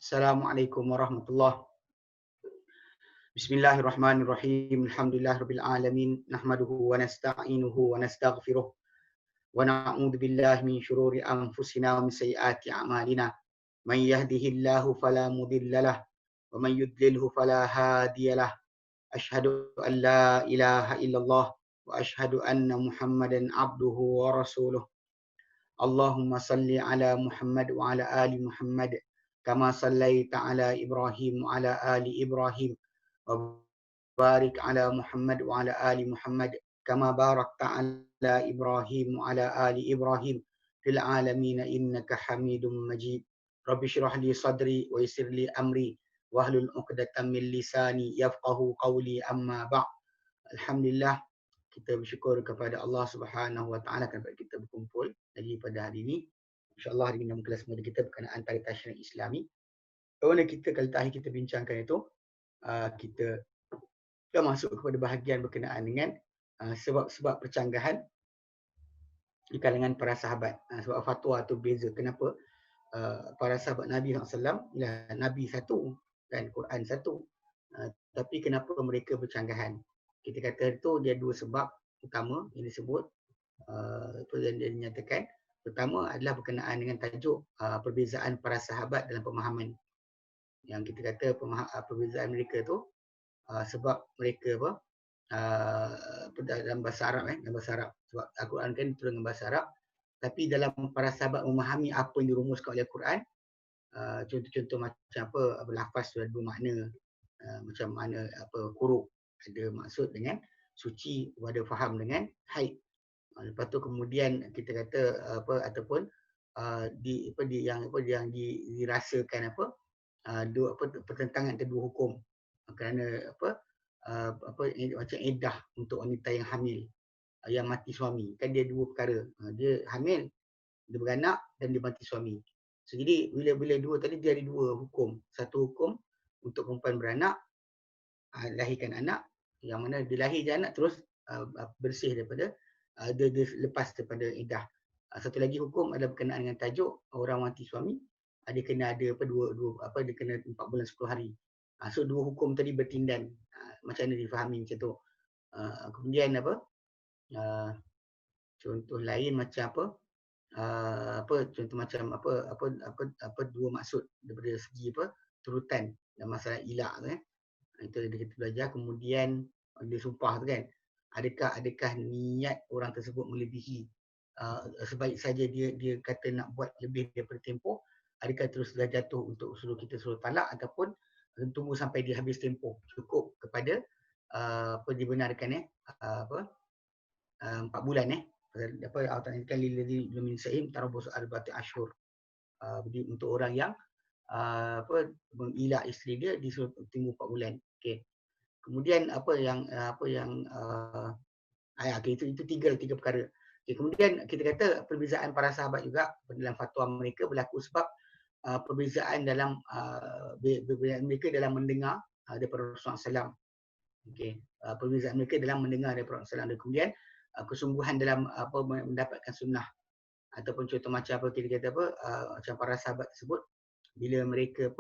Assalamualaikum warahmatullahi. Bismillahirrahmanirrahim. Alhamdulillahirabbil alamin. Nahmaduhu wa nasta'inuhu wa nastaghfiruh. Wa na'udzu billahi min syururi anfusina wa min sayyiati a'malina. Man yahdihillahu fala mudhillalah wa man yudlilhu fala hadiyalah. Asyhadu an la ilaha illallah wa asyhadu anna Muhammadan abduhu wa rasuluh. Allahumma salli ala Muhammad wa ala ali Muhammad kama sallaita ala Ibrahim wa ala ali Ibrahim wa barik ala Muhammad wa ala ali Muhammad kama barakta ala Ibrahim wa ala ali Ibrahim fil alamin innaka Hamidum Majid. Rabbi shrah li sadri wa yassir li amri wahlul 'uqdatam min lisani yafqahu qawli amma ba'd. Alhamdulillah, kita bersyukur kepada Allah Subhanahu Wa Taala kerana kita berkumpul lagi pada hari ini. InsyaAllah hari ini dalam kelas muda kita berkenaan tarikh tasyrik Islami. Kerana kita kali terakhir kita bincangkan itu, kita dah masuk kepada bahagian berkenaan dengan sebab-sebab percanggahan di kalangan para sahabat. Sebab fatwa tu beza. Kenapa para sahabat Nabi SAW, Nabi satu dan Quran satu. Tapi kenapa mereka bercanggahan? Kita kata itu dia dua sebab utama yang disebut. Itu yang dia dinyatakan. Pertama adalah berkenaan dengan tajuk perbezaan para sahabat dalam pemahaman. Yang kita kata perbezaan mereka tu sebab mereka dalam bahasa Arab dalam bahasa Arab. Sebab Al-Quran kan turun dengan bahasa Arab. Tapi dalam para sahabat memahami apa yang dirumuskan oleh Al-Quran, contoh-contoh macam apa, lafaz sudah dua makna, macam mana kuruk ada maksud dengan suci, ada faham dengan haid. Lepas tu kemudian kita kata ataupun yang dirasakan pertentangan antara dua hukum kerana macam iddah untuk wanita yang hamil, yang mati suami. Kan dia dua perkara. Dia hamil, dia beranak dan dia mati suami. So, jadi bila dua tadi dia ada dua hukum. Satu hukum untuk perempuan beranak, lahirkan anak, yang mana dia lahir je anak terus bersih daripada dia lepas daripada iddah. Satu lagi hukum adalah berkenaan dengan tajuk orang mati suami, dia kena ada dia kena 4 bulan 10 hari. So dua hukum tadi bertindan. Macam mana difahami macam tu. Kemudian contoh lain macam contoh macam dua maksud daripada segi turutan dan masalah ilak tu itu kita belajar. Kemudian dia sumpah tu kan, adakah niat orang tersebut melebihi, sebaik saja dia kata nak buat lebih daripada tempoh, adakah terus dah jatuh untuk kita suruh talak ataupun tunggu sampai dia habis tempoh, cukup kepada dibenarkan 4 bulan Allah Taala nyatakan lilladzi lam yunsa'im tarabbusu arba'ati asyhur. Jadi untuk orang yang mengilak isteri dia disuruh tunggu 4 bulan. Okey. Kemudian itu tiga perkara. Okay, kemudian kita kata perbezaan para sahabat juga dalam fatwa mereka berlaku sebab perbezaan dalam mereka dalam mendengar daripada Rasulullah SAW. Okey, perbezaan mereka dalam mendengar daripada Rasulullah SAW. Dan kemudian kesungguhan dalam mendapatkan sunnah, ataupun contoh macam kita kata macam para sahabat tersebut bila mereka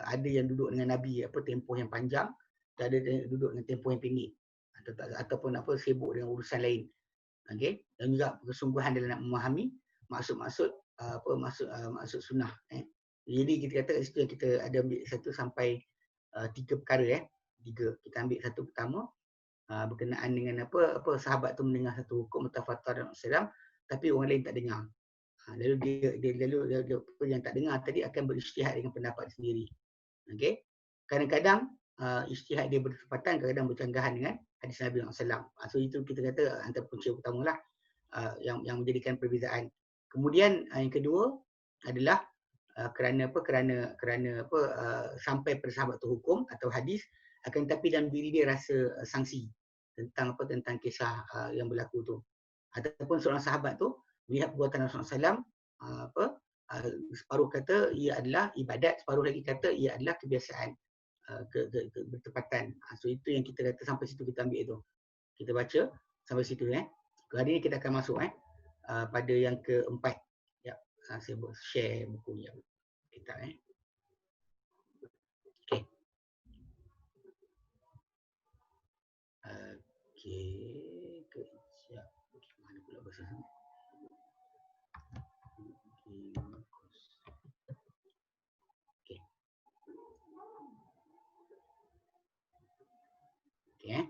ada yang duduk dengan Nabi tempoh yang panjang, dan ada yang duduk dengan tempoh yang pendek, ataupun sibuk dengan urusan lain. Okey, dan juga kesungguhan dalam nak memahami maksud sunnah. Jadi kita kata kita ada ambil satu sampai 3 perkara. Tiga. Kita ambil satu pertama berkenaan dengan sahabat tu mendengar satu hukum atau fatwa dan Islam, tapi orang lain tak dengar. Lalu dia yang tak dengar tadi akan berijtihad dengan pendapat sendiri. Okey. Kadang-kadang ijtihad dia bertepatan, kadang-kadang bercanggahan dengan hadis Nabi SAW. So itu kita kata antara punca utamalah yang menjadikan perbezaan. Kemudian yang kedua adalah kerana sampai pada sahabat tu hukum atau hadis, akan tetapi dalam diri dia rasa sangsi tentang kisah yang berlaku tu. Ataupun seorang sahabat tu melihat perbuatan Rasulullah SAW, separuh kata ia adalah ibadat, separuh lagi kata ia adalah kebiasaan, bertepatan. So itu yang kita kata sampai situ kita ambil itu. Kita baca sampai situ. Hari ini kita akan masuk pada yang keempat. Ya, Saya share buku yang kita okey. Okey, kejap. Okey, mana pula bahasa ni? Okey. Okey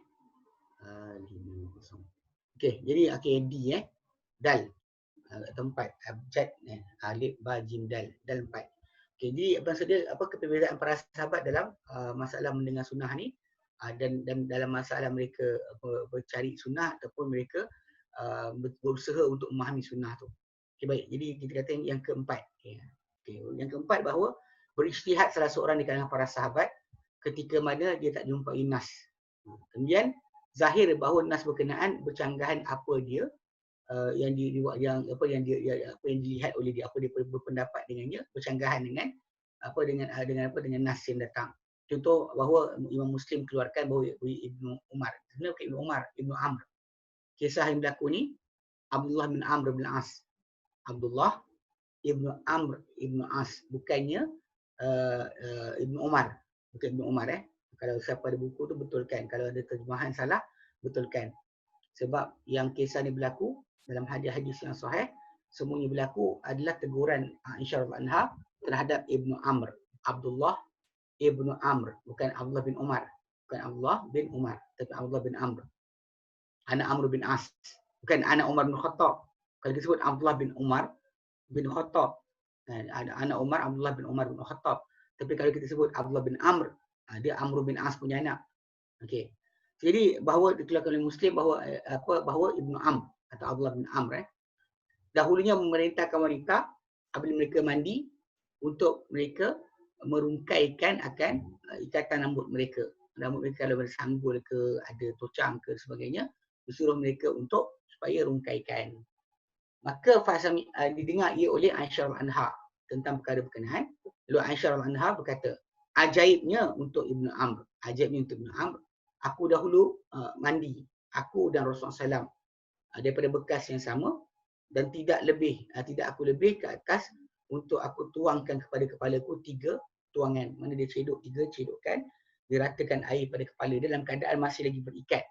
50. Okey, jadi D dal. Tempat abjad alif ba jim dal 4. Okey, jadi apa perbezaan para sahabat dalam masalah mendengar sunnah ni dan dalam masalah mereka bercari sunnah ataupun mereka berusaha untuk memahami sunnah tu. Okey, baik. Jadi kita kata yang keempat. Okey. Yang keempat bahawa berijtihad salah seorang di kalangan para sahabat ketika mana dia tak jumpai nas. Kemudian zahir bahawa nas berkenaan bercanggahan apa dia yang dilihat oleh dia, apa dia berpendapat dengannya, bercanggahan dengan dengan nas yang datang. Contoh bahawa Imam Muslim keluarkan bahawa Ibnu Umar, sebenarnya bukan Ibnu Umar, Ibnu Amr. Kisah yang berlaku ni Abdullah bin Amr bin As. Abdullah Ibnu Amr Ibnu As, bukannya Ibnu Umar. Bukan Ibnu Umar Kalau siapa ada buku tu betulkan, kalau ada terjemahan salah betulkan. Sebab yang kisah ni berlaku dalam hadis-hadis yang sahih, semuanya berlaku adalah teguran Aisyah radhiyallahu anha terhadap Ibnu Amr. Abdullah Ibnu Amr, bukan Abdullah bin Umar. Bukan Abdullah bin Umar, tapi Abdullah bin Amr. Anak Amr bin As. Bukan anak Umar bin Khattab. Kalau disebut Abdullah bin Umar bin Khattab, anak Umar Abdullah bin Umar bin Khattab. Tapi kalau kita sebut Abdullah bin Amr, dia Amr bin As punya anak. Okey. Jadi bahawa dikeluarkan oleh Muslim bahawa Ibnu Amr atau Abdullah bin Amr dahulunya memerintahkan wanita apabila mereka mandi untuk mereka merungkaikan akan ikatan rambut mereka. Rambut mereka kalau bersanggul ke, ada tocang ke sebagainya, disuruh mereka untuk supaya rungkaikan. Maka fasami didengar ia oleh Aisyah anha tentang perkara berkenaan. Lalu Aisyah anha berkata, ajaibnya untuk Ibnu Amr, aku dahulu mandi, aku dan Rasulullah SAW daripada bekas yang sama dan tidak aku lebih ke atas untuk aku tuangkan kepada kepalaku 3 tuangan. Mana dia cedok 3 cedokan, diratakan air pada kepala dia dalam keadaan masih lagi berikat.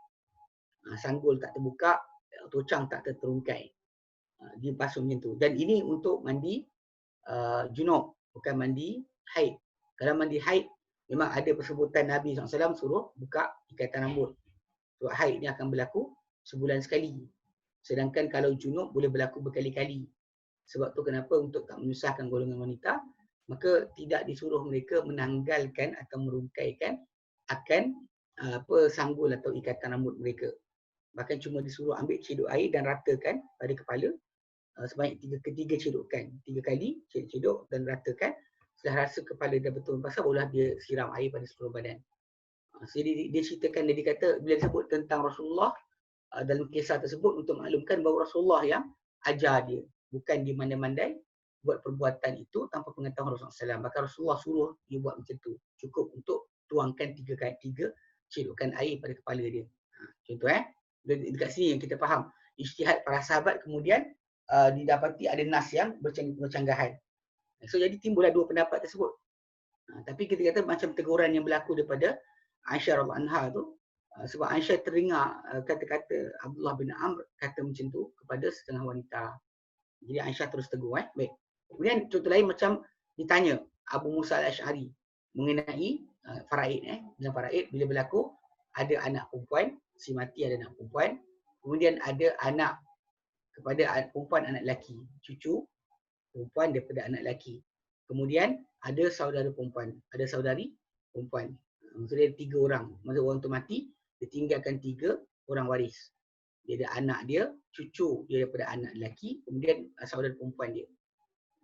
Sanggul tak terbuka, tocang tak terterungkai. Dia basuh macam tu. Dan ini untuk mandi junub, bukan mandi haid. Kalau mandi haid, memang ada persebutan Nabi SAW suruh buka ikatan rambut. Sebab haid ni akan berlaku sebulan sekali. Sedangkan kalau junub boleh berlaku berkali-kali. Sebab tu kenapa untuk tak menyusahkan golongan wanita, maka tidak disuruh mereka menanggalkan atau merungkaikan akan sanggul atau ikatan rambut mereka. Bahkan cuma disuruh ambil cedok air dan ratakan pada kepala sebanyak 3 cedokan. 3 kali cedok dan ratakan. Setelah rasa kepala dah betul basah, barulah dia siram air pada seluruh badan. Jadi dia ceritakan, dia kata bila disebut tentang Rasulullah dalam kisah tersebut untuk maklumkan bahawa Rasulullah yang ajar dia, bukan dia mandai-mandai buat perbuatan itu tanpa pengetahuan Rasulullah SAW. Bahkan Rasulullah suruh dia buat macam tu, cukup untuk tuangkan 3 cedokan air pada kepala dia. Contoh dekat sini yang kita faham ijtihad para sahabat, kemudian didapati ada nas yang bercanggahan. So jadi timbullah 2 pendapat tersebut. Tapi kita kata macam teguran yang berlaku daripada Aisyah radhiyallahu anha tu, sebab Aisyah terdengar kata-kata Abdullah bin Amr kata macam tu kepada setengah wanita. Jadi Aisyah terus tegur. Baik. Kemudian contoh lain macam ditanya Abu Musa al-Ash'ari mengenai faraid. Dalam faraid bila berlaku ada anak perempuan, si mati ada anak perempuan, kemudian ada anak kepada perempuan anak lelaki, cucu perempuan daripada anak lelaki. Kemudian ada saudara perempuan, ada saudari perempuan. Maksudnya 3 orang. Maksudnya orang tu mati, dia tinggalkan 3 orang waris. Dia ada anak dia, cucu dia daripada anak lelaki, kemudian saudara perempuan dia.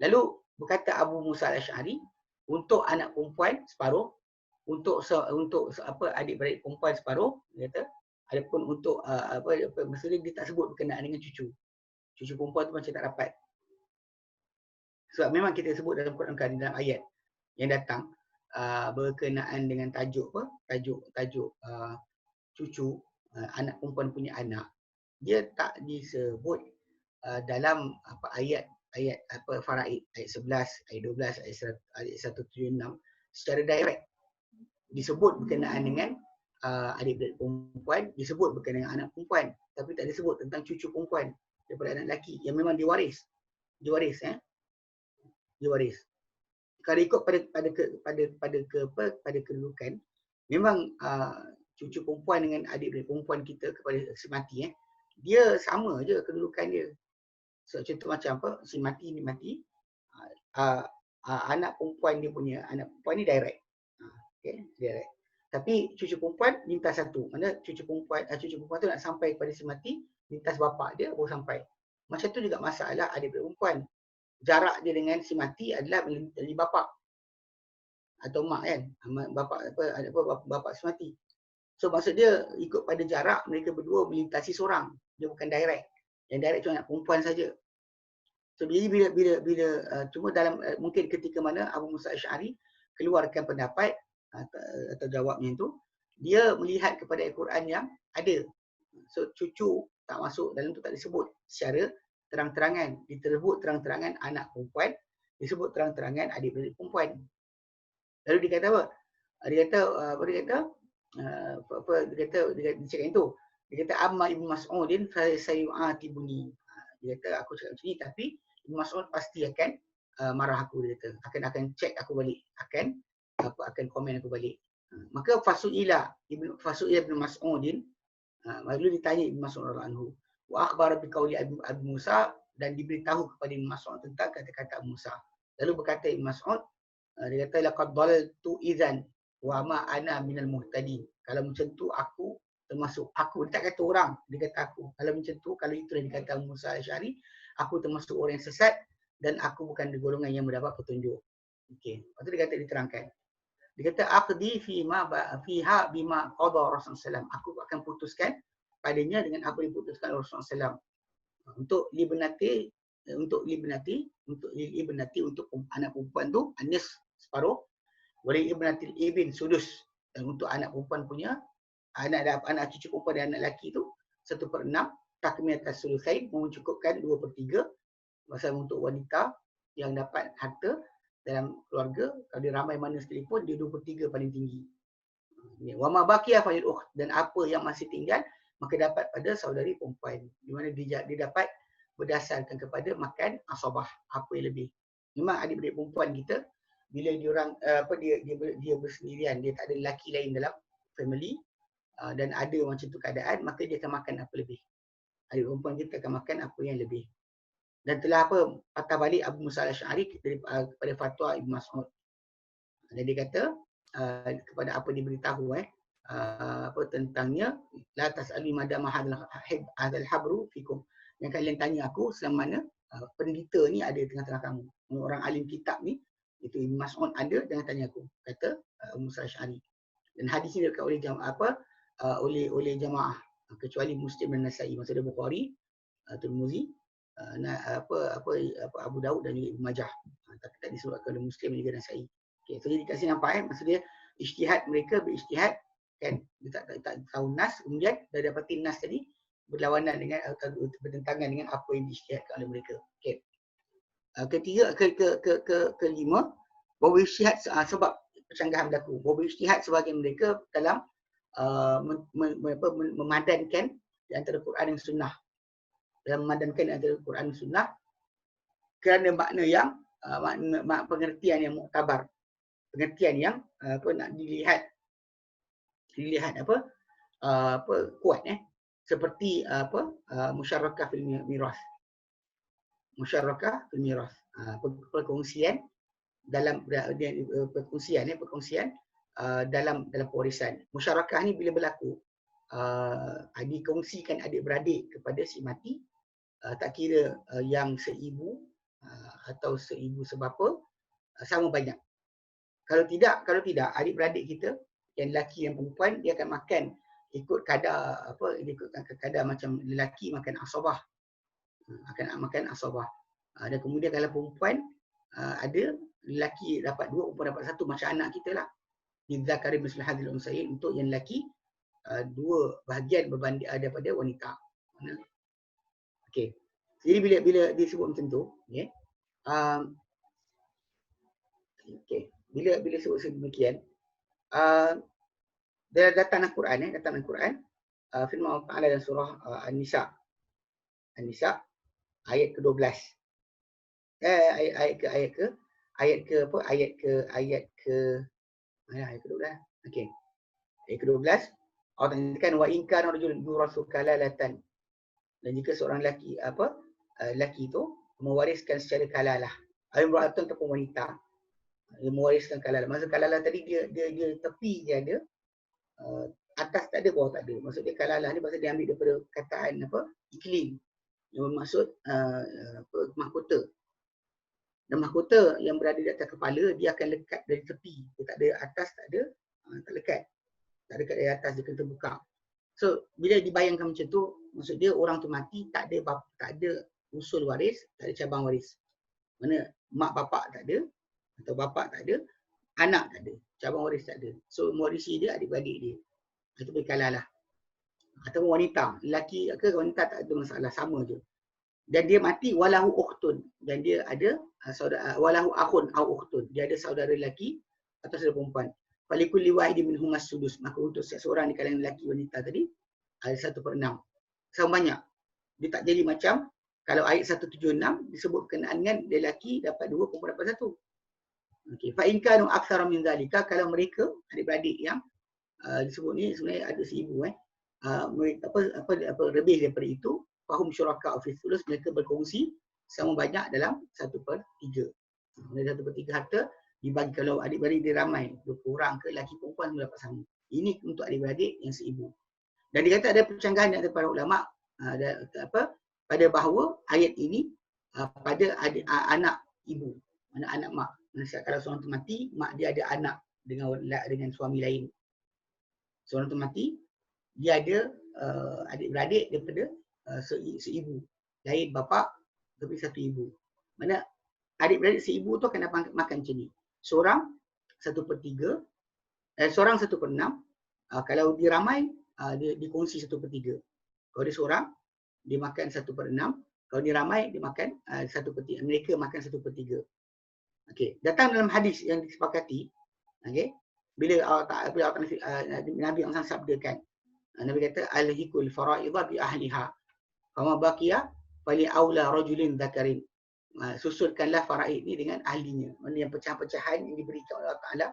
Lalu berkata Abu Musa al-Ash'ari, untuk anak perempuan separuh, untuk adik-beradik perempuan separuh, dia kata, adapun untuk maksudnya dia tak sebut berkenaan dengan cucu. Cucu perempuan tu macam tak dapat. Sebab memang kita sebut dalam Quran dalam ayat yang datang berkenaan dengan tajuk cucu anak perempuan punya anak, dia tak disebut dalam ayat ayat apa faraid, ayat 11, ayat 12, ayat 176 secara direct disebut berkenaan dengan adik-beradik perempuan, disebut berkenaan dengan anak perempuan, tapi tak disebut tentang cucu perempuan daripada anak lelaki yang memang diwaris. Diwaris diwaris. Kalau ikut pada kedudukan, memang cucu perempuan dengan adik-beradik perempuan kita kepada si mati dia sama je kedudukan dia. So, contoh macam apa, si mati ni mati, anak perempuan dia punya, anak perempuan ni direct. Okay, direct. Tapi cucu perempuan lintas satu. Mana cucu perempuan tu nak sampai kepada si mati, lintas bapa dia baru sampai. Macam tu juga masalah adik-beradik perempuan. Jarak dia dengan si mati adalah dari bapa atau mak kan. Bapa si mati. So maksud dia ikut pada jarak mereka berdua melintasi seorang. Dia bukan direct. Yang direct cuma anak perempuan saja. So bila cuma dalam mungkin ketika mana Abu Musa Asy'ari keluarkan pendapat atau jawabnya itu, dia melihat kepada Al-Quran yang ada. So cucu tak masuk dalam tu, tak disebut secara terang-terangan. Disebut terang-terangan anak perempuan, disebut terang-terangan adik-beradik perempuan. Lalu dia kata apa? Dia cakap itu. Dia kata amma Ibnu Mas'udin fa sayu'atibuni. Dia kata aku cakap macam ni tapi Ibnu Mas'ud pasti akan marah aku, dia kata. Akan check aku balik, akan komen aku balik. Maka fasuila Ibnu Mas'udin, lalu ditanya Ibnu Mas'ud radhiyallahu anhu, wa akhbara bi qauli Abu Musa, dan diberitahu kepada Ibnu Mas'ud tentang kata-kata Abu Musa. Lalu berkata Ibnu Mas'ud, dia kata laqad dalaltu idzan wa ma ana minal muhtadin. Kalau macam tu aku termasuk, aku, dia tak kata orang, dia kata aku. Kalau macam tu, kalau itu yang dikata Abu Musa Asy'ari, aku termasuk orang yang sesat dan aku bukan di golongan yang mendapat petunjuk. Okey, lepas tu dia kata, diterangkan. Dia kata aqdi fiha bima qada Rasulullah SAW. Aku akan putuskan padanya dengan apa yang diputuskan Rasulullah SAW. Untuk libnati untuk anak perempuan tu anis separuh, wali ibnatil ibn sudus, dan untuk anak perempuan punya anak cucu perempuan dan anak lelaki tu 1/6, takmilatas sulusain, mencukupkan 2/3. Pasal untuk wanita yang dapat harta dalam keluarga, kalau dia ramai mana sekalipun, dia 2/3 paling tinggi. Wa ma baqiya falil ukht, dan apa yang masih tinggal maka dapat pada saudari perempuan, di mana dia dapat berdasarkan kepada makan asabah, apa yang lebih. Memang adik-beradik perempuan kita, bila dia bersendirian, dia tak ada lelaki lain dalam family, dan ada macam tu keadaan, maka dia akan makan apa lebih. Adik perempuan kita akan makan apa yang lebih. Dan telah patah balik Abu Musa Al-Asy'ari kepada fatwa Ibnu Mas'ud. Dan dia kata kepada apa diberitahu tentangnya, la tas'alu madama hadzal habru fikum. Yang kalian tanya aku selama mana pendeta ni ada di tengah-tengah kamu. Orang alim kitab ni, itu Ibnu Mas'ud ada, jangan tanya aku, kata Abu Musa Asy'ari. Dan hadis ini diriwayatkan oleh oleh jamaah kecuali Muslim dan Nasa'i. Maksudnya Bukhari, Tirmizi, Abu Daud dan juga Ibnu Majah. Tapi tak disebutkan oleh Muslim dan juga Nasa'i. Okey, so jadi kat sini nampak maksudnya ijtihad mereka berijtihad kan, dia tak tahu nas, kemudian dah dapatin nas tadi berlawanan dengan atau bertentangan dengan apa yang diijtihadkan oleh mereka. Okey. Ketiga kelima, bahawa ijtihad sebab percanggahan berlaku. Bahawa ijtihad sebahagian mereka dalam memadankan di antara Quran dan Sunnah. Dalam memadankan di antara Quran dan Sunnah kerana makna yang pengertian yang muktabar. Pengertian yang nak dilihat kuat seperti musyarakah fil miras. Musyarakah fil miras. Perkongsian dalam perkongsian dalam pewarisan. Musyarakah ni bila berlaku dikongsikan adik-beradik kepada si mati, tak kira yang seibu atau seibu sebapa, sama banyak. Kalau tidak adik-beradik kita yang lelaki yang perempuan, dia akan makan ikut kadar macam lelaki makan asabah, akan makan asabah. Dan kemudian kalau perempuan ada lelaki dapat 2, perempuan dapat 1, macam anak kita lah. Lidzakari mislu hadzal unsayain, untuk yang lelaki 2 bahagian berbanding daripada wanita. Okey. Jadi bila disebut macam tu, Okey, bila sebut demikian, dia datang Al-Quran, datang Al-Quran, firman Allah Taala dalam surah An-Nisa. An-Nisa ayat ke-12. Ayat ke ayat ke-12. Okey. Ayat ke-12 Allah katakan wa in kana rajulun yurasu kalalatan. Dan jika seorang lelaki lelaki itu mewariskan secara kalalah. Imra'atun ataupun wanita dia mewariskan kalalah. Maksud kalalah tadi dia tepi dia ada, atas tak ada, bawah tak ada. Maksud dia kalalah ni maksud dia ambil daripada kataan iklim. Yang bermaksud mahkota. Dan mahkota yang berada di atas kepala dia akan lekat dari tepi. Dia tak ada atas, tak ada, tak lekat. Tak dekat dari atas, dia kena terbuka. So bila dibayangkan macam tu, maksud dia orang tu mati tak ada usul waris, tak ada cabang waris. Mana mak bapak tak ada atau bapak tak ada, anak tak ada, cabang waris tak ada. So mewarisi dia adik-beradik dia. Itu berkala lah. Atau wanita, lelaki ke wanita tak ada masalah, sama je. Dan dia mati walahu ukhtun, dan dia ada saudara, walahu akhun au ukhtun, dia ada saudara lelaki atau saudara perempuan. Falikulli wahidin minhum as-sudus, maka untuk seorang di kalangan lelaki wanita tadi ada 1/6. Sama banyak. Dia tak jadi macam kalau ayat 176 disebut berkenaan dengan lelaki dapat 2, perempuan dapat 1. Okey, fa in kanu aktsara min zalika, kalau mereka adik-beradik yang disebut ni sebenarnya ada seibu mereka lebih daripada itu, fahum syuraka fi thuluth, mereka berkongsi sama banyak dalam 1/3. Dari 1/3 harta dibagi, kalau adik-beradik dia ramai, 20 orang ke lelaki perempuan semua dapat sama. Ini untuk adik-beradik yang seibu. Dan dia kata ada percanggahan antara para ulama pada bahawa ayat ini pada anak ibu, anak mak. Maksudnya kalau seorang tu mati, mak dia ada anak dengan suami lain. Seorang tu mati, dia ada adik-beradik daripada seibu. Lain bapa tapi satu ibu. Mana adik-beradik seibu tu akan dapat makan macam ni. Seorang 1/3, seorang 1/6. Kalau dia ramai, dia dikongsi 1/3. Kalau dia seorang, dia makan 1/6. Kalau dia ramai, dia makan 1/3. Mereka makan 1/3. Okey, datang dalam hadis yang disepakati, okey, bila Nabi SAW sabdakan, Nabi kata alhikul faraidha bi ahliha, fama baqiya fali aula rajulin dzakarin. Susunkanlah faraid ni dengan ahlinya. Mana yang pecahan-pecahan yang diberikan oleh Allah Taala,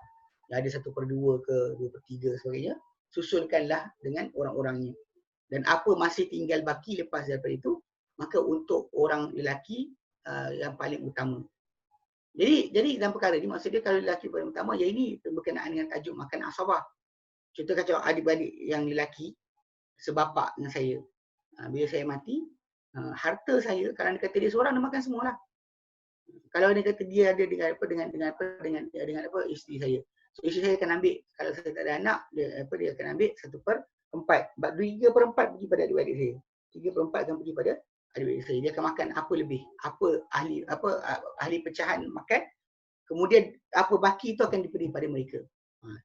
yang ada 1/2 ke 2/3 sebagainya, susunkanlah dengan orang-orangnya. Dan apa masih tinggal baki lepas daripada itu, maka untuk orang lelaki yang paling utama. Jadi dalam perkara ni maksud dia kalau lelaki paling utama, ya ini berkenaan dengan tajuk makan asabah. Contoh kata adik-beradik yang lelaki sebapak dengan saya. Bila saya mati, harta saya kalau dia kata dia seorang, dia makan semualah. Kalau dia kata dia ada dengan isteri saya. So isteri saya akan ambil, kalau saya tak ada anak, dia akan ambil 1/4. 3/4 pergi pada adik-beradik saya. 3/4 akan pergi pada adik-beradik saya. Dia akan makan apa lebih, apa ahli pecahan makan. Kemudian apa baki itu akan diberi pada mereka.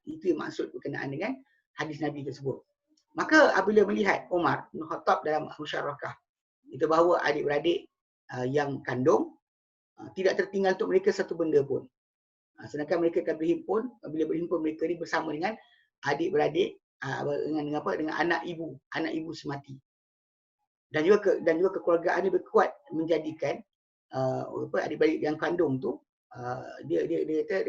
Itu yang maksud berkenaan dengan hadis Nabi tersebut. Maka apabila melihat Umar bin Khattab dalam musyarakah, itu bahawa adik-beradik yang kandung tidak tertinggal untuk mereka satu benda pun. Sedangkan mereka akan berhimpun, bila berhimpun mereka ni bersama dengan adik-beradik, dengan anak ibu semati. Dan juga kekeluargaan ini berkuat menjadikan adik-beradik yang kandung tu dia kata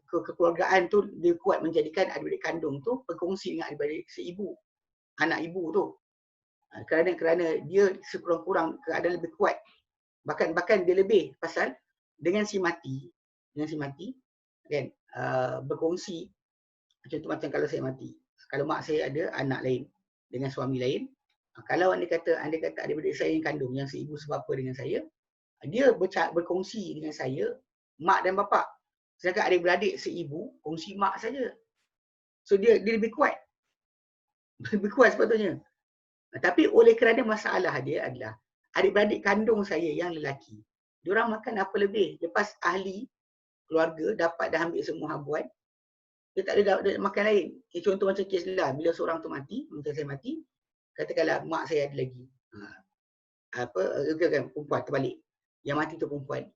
kekeluargaan tu dia kuat menjadikan adik-beradik kandung tu berkongsi dengan adik-beradik seibu, anak ibu tu. Kerana dia sekurang-kurang keadaan lebih kuat. Bahkan dia lebih pasal dengan si mati kan, berkongsi. Contoh macam kalau saya mati, kalau mak saya ada anak lain dengan suami lain, kalau anda kata adik-beradik saya yang kandung yang seibu sebapa dengan saya, dia berkongsi dengan saya mak dan bapa. Sedangkan adik-beradik seibu kongsi mak saja. So dia lebih kuat. Lebih kuat sepatutnya. Tapi oleh kerana masalah dia adalah adik-beradik kandung saya yang lelaki, diorang makan apa lebih. Lepas ahli keluarga dapat dah ambil semua habuan, dia tak ada makan lain. Contoh macam kes lah, bila seorang tu mati, macam saya mati, katakanlah mak saya ada lagi. Perempuan terbalik. yang mati tu perempuan.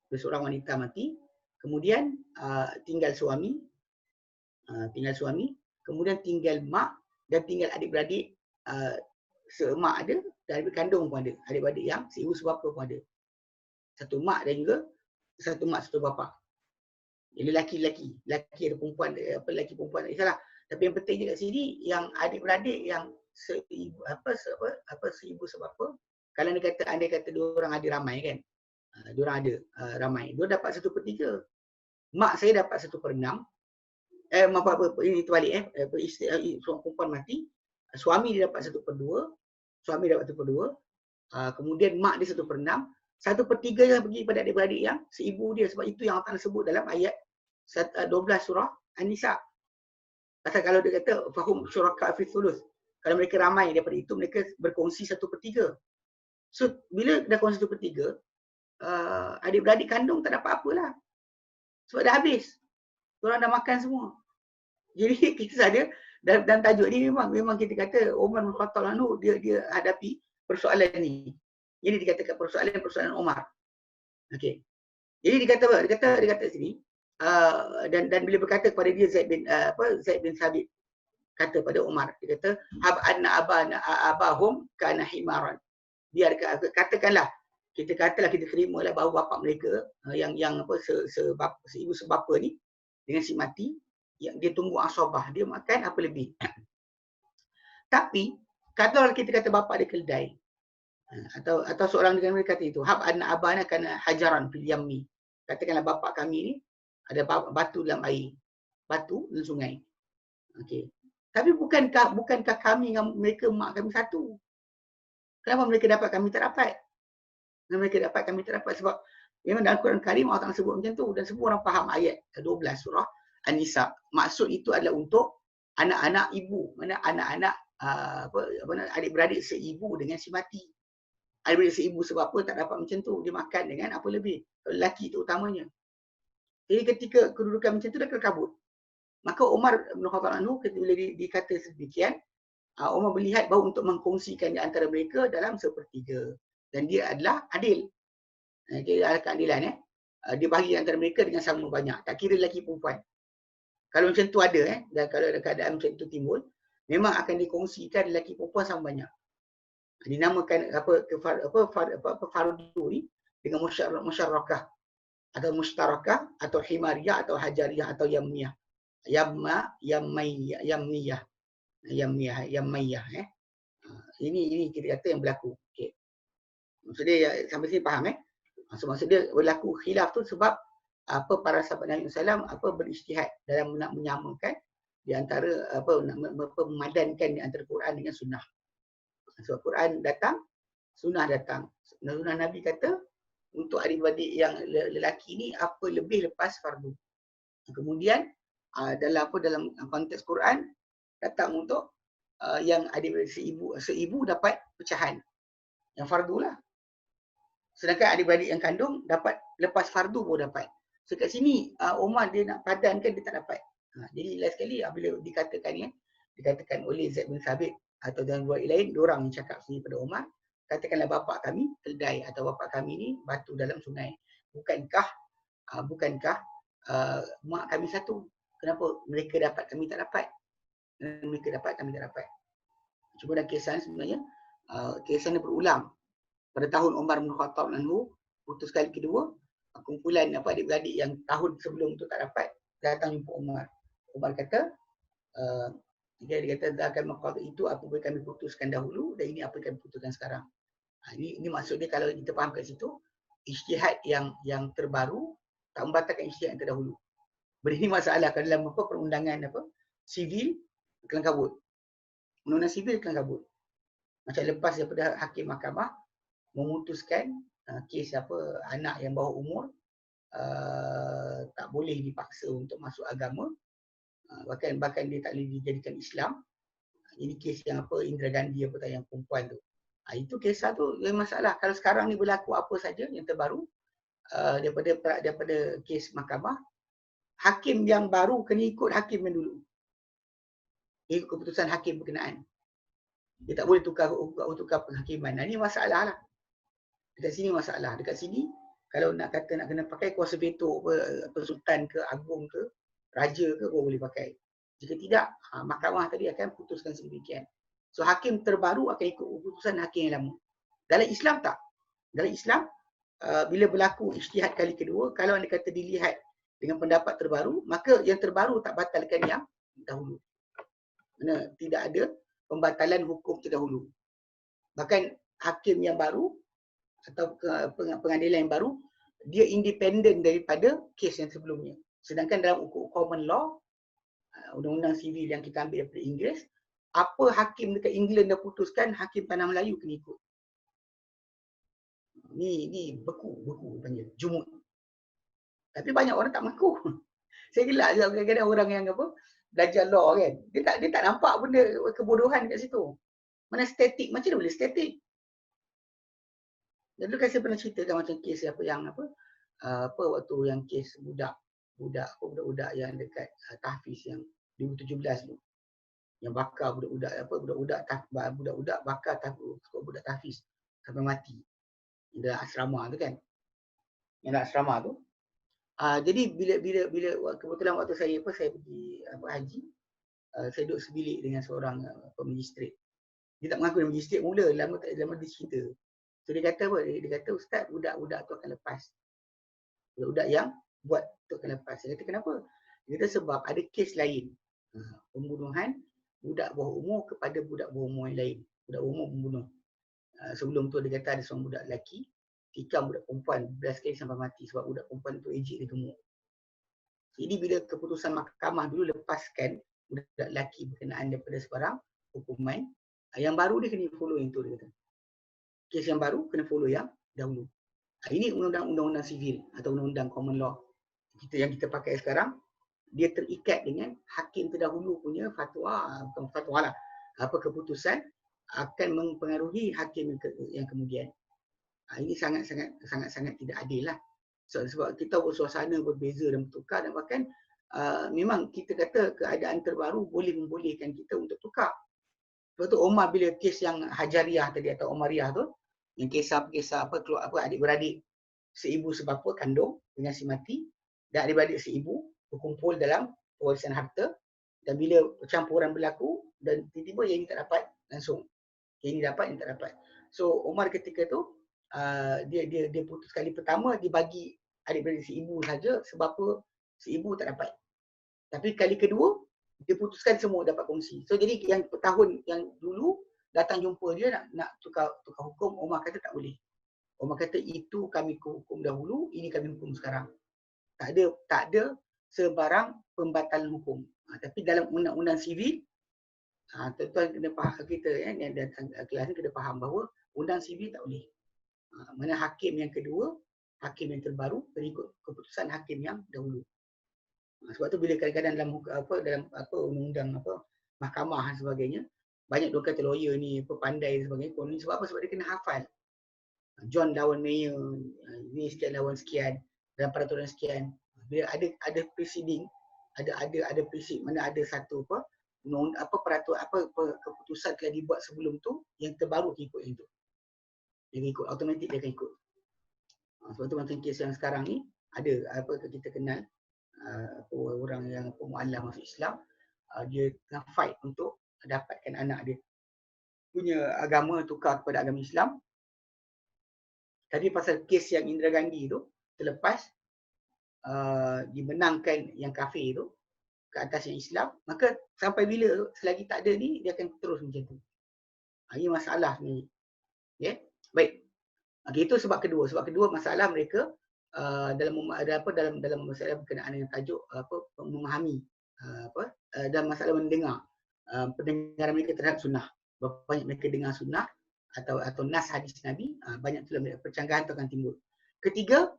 Seorang wanita mati, kemudian tinggal suami, kemudian tinggal mak dan tinggal adik-beradik, seemak ada dan adik kandung pun ada, adik-beradik yang seibu sebapa pun ada. Satu mak dan juga satu mak satu bapa. Jadi laki-laki ada perempuan, lelaki perempuan tak salah. Tapi yang pentingnya kat sini yang adik-beradik yang seibu seibu sebapa, kalau andai kata dua orang ada ramai kan. Dua orang ada ramai. Dua dapat 1/3. Mak saya dapat 1/6. Ini terbalik seorang perempuan mati, suami dia dapat 1/2, suami dapat 1/2, kemudian mak dia 1/6, 1/3 yang pergi pada adik-beradik yang seibu dia. Sebab itu yang Allah sebut dalam ayat 12 surah An-Nisa. Pasal kalau dia kata fahum syuraka fi thuluth, kalau mereka ramai daripada itu, mereka berkongsi 1/3. So bila dah kongsi 1/3, adik-beradik kandung tak dapat apalah. Sebab dah habis. Orang dah makan semua. Jadi kita ada dalam tajuk ni memang kita kata Umar bin Khattab dia hadapi persoalan ni. Jadi dikatakan persoalan Umar. Okey. Jadi dia kata sini dan bila berkata kepada dia Zaid bin Thabit kata pada Umar, dia kata hab anna abahum kana himaran. Katakanlah kita terimalah bahawa bapa mereka yang seibu sebapa ni dengan si mati yang dia tunggu asabah, dia makan apa lebih. Tapi kalau kita kata bapa dia keldai, atau seorang dengan mereka kata itu hab anna abana kana hajaran fil yammi, katakanlah bapa kami ni ada batu dalam air, batu dalam sungai. Okey. Tapi bukankah kami dengan mereka mak kami satu? Kenapa mereka dapat kami tak dapat? Dan mereka dapat kami tak dapat sebab memang dalam Quran Karim Allah Ta'ala sebut macam tu dan semua orang faham ayat 12 surah An-Nisa. Maksud itu adalah untuk anak-anak ibu, mana anak-anak adik-beradik seibu dengan si mati. Adik-beradik seibu sebab apa tak dapat macam tu, dia makan dengan apa lebih. Lelaki itu utamanya. Jadi ketika kedudukan macam tu dah terkabut. Maka Umar bin Khattab bila dikata sedemikian, Umar melihat bahawa untuk mengkongsikan di antara mereka dalam 1/3. Dan dia adalah adil. Dia adalah keadilan. Dia bagi antara mereka dengan sama banyak. Tak kira lelaki perempuan. Kalau macam tu ada, dan kalau ada keadaan macam tu timbul, memang akan dikongsikan lelaki perempuan sama banyak. Dinamakan fardu ni dengan musyarakah atau mustarakah atau himariyah atau hajariyah atau yammiyah. Yammiyah. Ini kita kata yang berlaku. Okey. Maksud dia sampai sini faham maksud dia berlaku khilaf tu sebab para sahabat Nabi sallam berijtihad dalam nak menyamakan di antara memadankan di antara Quran dengan sunnah. Sebab Quran datang, sunnah datang. Sunnah Nabi kata untuk adik-beradik yang lelaki ni apa lebih lepas fardu. Kemudian dalam konteks Quran datang untuk yang adik-beradik seibu dapat pecahan. Yang fardu lah. Sedangkan adik-beradik yang kandung dapat lepas fardu pun dapat. So kat sini Umar dia nak padankan dia tak dapat. Jadi last sekali bila dikatakan oleh Zaid bin Thabit atau dalam riwayat lain, dua orang yang cakap sini pada Umar, katakanlah bapa kami keldai atau bapa kami ni batu dalam sungai. Bukankah mak kami satu? Kenapa mereka dapat kami tak dapat? Mereka dapat kami tak dapat. Cuma dalam kisah sebenarnya kisah ni berulang. Pada tahun Umar bin Khattab putus kali kedua, kumpulan adik-beradik yang tahun sebelum tu tak dapat datang jumpa Umar. Umar kata dia kata akan maqad itu apa yang kami putuskan dahulu dan ini apa yang kami putuskan sekarang. Ini maksud dia kalau kita faham kat situ, ijtihad yang terbaru tak membatalkan ijtihad yang terdahulu. Ini masalah kalau dalam perundangan sivil kelang kabut. Undang-undang sivil kelang kabut. Macam lepas daripada hakim mahkamah memutuskan kes anak yang bawah umur tak boleh dipaksa untuk masuk agama, bahkan dia tak boleh dijadikan Islam. Jadi kes yang Indira Gandhi yang perempuan tu. Itu kisah tu yang masalah. Kalau sekarang ni berlaku apa saja yang terbaru daripada kes mahkamah, hakim yang baru kena ikut hakim yang dulu. Ikut keputusan hakim berkenaan. Dia tak boleh tukar penghakiman. Ini masalah lah. Dekat sini masalah. Dekat sini kalau nak kata nak kena pakai kuasa veto apa sultan ke agung ke raja ke boleh pakai. Jika tidak, mahkamah tadi akan putuskan sedemikian. So hakim terbaru akan ikut keputusan hakim yang lama. Dalam Islam tak. Dalam Islam bila berlaku ijtihad kali kedua, kalau anda kata dilihat dengan pendapat terbaru, maka yang terbaru tak batalkan yang dahulu. Mana tidak ada pembatalan hukum terdahulu. Bahkan hakim yang baru atau pengadilan yang baru, dia independen daripada kes yang sebelumnya. Sedangkan dalam hukum common law, undang-undang sivil yang kita ambil daripada Inggeris, apa hakim dekat England dah putuskan, hakim tanah Melayu kena ikut. Ni beku panggil, jumut. Tapi banyak orang tak mengaku. Saya gelak juga kadang-kadang orang yang belajar law kan. Dia tak nampak benda kebodohan kat situ. Mana statik, macam mana boleh statik? Dan dulu kan saya pernah ceritakan macam kes waktu yang kes budak-budak yang dekat tahfiz yang 2017 tu. Yang bakar budak-budak bakar budak tahfiz sampai mati. Dalam asrama tu kan. Yang dalam asrama tu. Jadi bila kebetulan waktu saya pergi haji, saya duduk sebilik dengan seorang magistrate. Dia tak mengaku dia magistrate mula, lama dia cerita. So dia kata apa? Dia kata, Ustaz, budak-budak tu akan lepas. Budak-budak yang buat tu akan lepas. Saya kata kenapa? Dia kata sebab ada kes lain. Pembunuhan budak bawah umur kepada budak bawah umur yang lain. Budak bawah umur membunuh. Sebelum tu dia kata ada seorang budak lelaki tikam budak perempuan 11 kali sampai mati sebab budak perempuan tu ejek dia gemuk. Jadi bila keputusan mahkamah dulu lepaskan budak lelaki berkenaan daripada sebarang hukuman, yang baru dia kena follow yang tu dia kata. Kes yang baru kena follow yang dahulu. Ini undang-undang sivil atau undang-undang common law yang kita pakai sekarang, dia terikat dengan hakim terdahulu punya fatwa, bukan fatwa lah, keputusan akan mempengaruhi hakim yang kemudian. Ini sangat-sangat tidak adil lah. Sebab kita bersuasana berbeza dan bertukar dan bahkan memang kita kata keadaan terbaru boleh membolehkan kita untuk tukar. Sebab tu Omar bila kes yang Hajariah tadi atau Omariah tu, yang kisah keluar adik-beradik seibu sebapa kandung dengan si mati dan adik-beradik seibu berkumpul dalam pewarisan harta dan bila percampuran berlaku dan tiba-tiba yang ini tak dapat langsung. Yang ini dapat, yang tak dapat. So Omar ketika tu dia putus kali pertama dibagi adik-beradik seibu saja sebab seibu tak dapat. Tapi kali kedua dia putuskan semua dapat kongsi. So jadi yang tahun yang dulu datang jumpa dia nak tukar hukum, Omar kata tak boleh. Omar kata itu kami hukum dahulu, ini kami hukum sekarang. Tak ada sebarang pembatalan hukum. Tapi dalam undang-undang sivil, tuan-tuan kena faham, kita yang datang kelas ni kena faham bahawa undang sivil tak boleh. Mana hakim yang kedua, hakim yang terbaru berikut keputusan hakim yang dahulu. Sebab tu bila kadang-kadang dalam undang-undang mahkamah dan sebagainya, banyak orang kata lawyer ni pandai dan sebagainya. Sebab apa? Sebab dia kena hafal. John lawan Mayer, ni sekian lawan sekian, dalam peraturan sekian. Bila ada proceeding, ada prinsip mana ada satu keputusan telah dibuat sebelum tu, yang terbaru ikut yang tu. Dia ikut automatik, dia akan ikut. Sebab tu macam kes yang sekarang ni ada kita kenal orang yang mualaf masuk Islam, dia tengah fight untuk dapatkan anak dia punya agama tukar kepada agama Islam. Tadi pasal kes yang Indira Gandhi tu terlepas dimenangkan yang kafir tu ke atas yang Islam, maka sampai bila selagi tak ada ni dia akan terus macam tu. Ini masalah ni. Okay? Baik. Okay, itu sebab kedua. Sebab kedua masalah mereka dalam masalah berkenaan dengan tajuk memahami dan masalah mendengar pendengaran mereka terhadap sunnah. Berapa banyak mereka dengar sunnah atau nas hadis Nabi, banyak tu percanggahan tu akan timbul. Ketiga,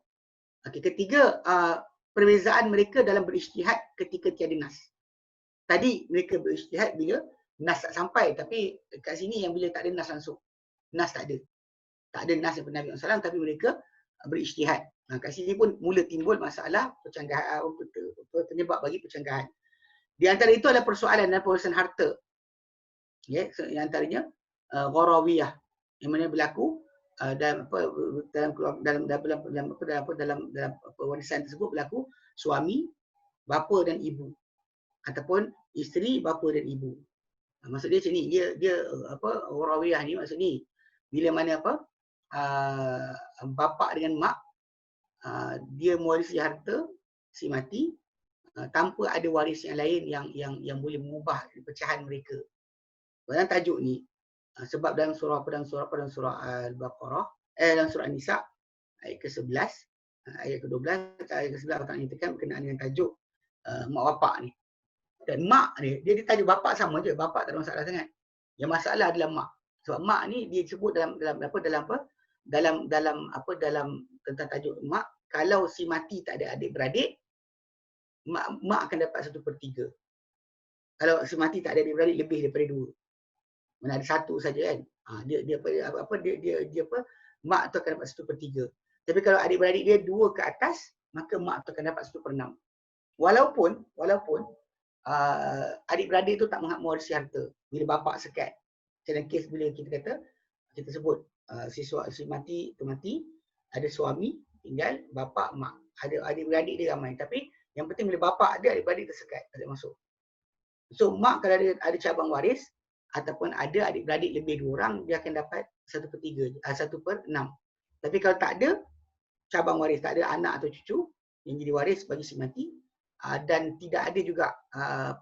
perbezaan mereka dalam berijtihad ketika tiada nas. Tadi mereka berijtihad bila nas tak sampai, tapi kat sini yang bila tak ada nas langsung. Nas tak ada. Tak ada nas daripada Nabi SAW, tapi mereka berijtihad. Kat sini pun mula timbul masalah percanggahan, penyebab bagi percanggahan. Di antara itu adalah persoalan dalam pewarisan harta. Yang antaranya Gharawiyah, yang mana berlaku dalam apa dalam warisan tersebut berlaku suami, bapa dan ibu, ataupun isteri, bapa dan ibu. Maksud dia macam ni, dia apa warawiyah ni maksud ni bila mana apa bapa dengan mak dia mewarisi harta si mati tanpa ada waris yang lain yang boleh mengubah pecahan mereka. Dalam tajuk ni sebab dalam surah Al-Baqarah dalam surah An-Nisa ayat ke-11 ayat ke-12 ayat ke-11 Allah nyatakan berkenaan dengan tajuk mak bapak ni. Dan mak ni dia tajuk bapak sama je, bapak tak ada masalah sangat. Yang masalah adalah mak. Sebab mak ni dia sebut dalam tentang tajuk mak, kalau si mati tak ada adik-beradik, mak akan dapat 1/3. Kalau si mati tak ada adik-beradik lebih daripada 2. Mana ada 1 saja kan. Dia mak tu akan dapat 1/3. Tapi kalau adik-beradik dia 2 ke atas, maka mak tu akan dapat 1/6. Walaupun adik-beradik tu tak mewarisi harta bila bapak sekat. Dalam kes bila kita sebut si mati tu mati, ada suami tinggal, bapa mak, ada adik-beradik dia ramai, tapi yang penting bila bapa ada, adik-beradik tersekat, tak masuk. So mak kalau ada cabang waris ataupun ada adik-beradik lebih 2 orang, dia akan dapat 1/3, 1/6. Tapi kalau tak ada cabang waris, tak ada anak atau cucu yang jadi waris bagi si mati, dan tidak ada juga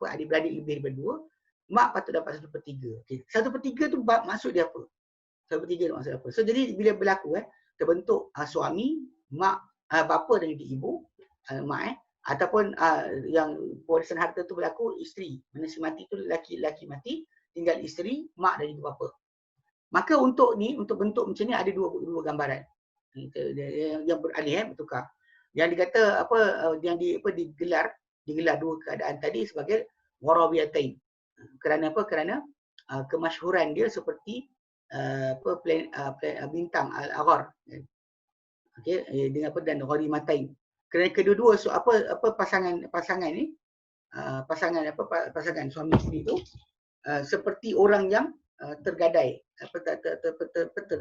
adik-beradik lebih daripada 2, mak patut dapat 1/3. Okay. 1/3 tu maksud dia apa? 1/3 tu maksud apa? So jadi bila berlaku terbentuk suami, mak, bapa dan juga ibu, mak ataupun yang warisan harta tu berlaku isteri. Mana si mati tu lelaki mati, tinggal isteri, mak dan juga bapa. Maka untuk bentuk macam ni ada dua gambaran. Yang beralih bertukar. Yang dikata digelar dua keadaan tadi sebagai warawiyatain. Kerana apa? Kerana kemasyhuran dia seperti bintang al-aghar. Okey, dengan apa dan gharimatain. Kerana kedua-dua pasangan ni pasangan suami isteri tu seperti orang yang tergadai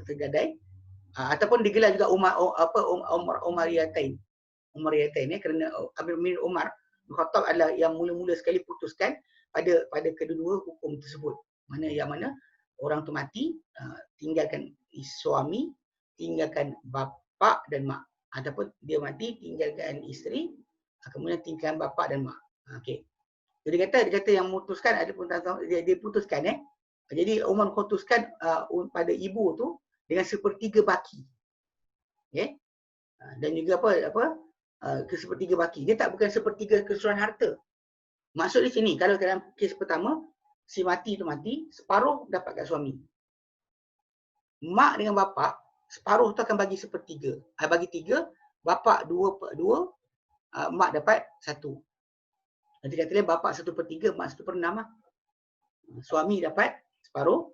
tergadai ataupun digelar juga Umariyatain kerana Amir bin Umar bin Khattab adalah yang mula-mula sekali putuskan pada kedua-dua hukum tersebut. Mana orang tu mati, tinggalkan suami, tinggalkan bapa dan mak, ataupun dia mati tinggalkan isteri, kemudian tinggalkan bapa dan mak. Okey. Jadi dia kata yang memutuskan ada pun dia putuskan jadi Umar putuskan pada ibu tu dengan 1/3 baki. Okey. Dan juga ke 1/3 baki. Dia tak bukan 1/3 keseluruhan harta. Maksud di sini kalau dalam kes pertama si mati tu mati, separuh dapat kat suami. Mak dengan bapa separuh tu akan bagi 1/3. Bagi 3, bapa 2/2, mak dapat 1. Nanti kata dia bapa 1/3, mak 1/6 lah. Suami dapat separuh,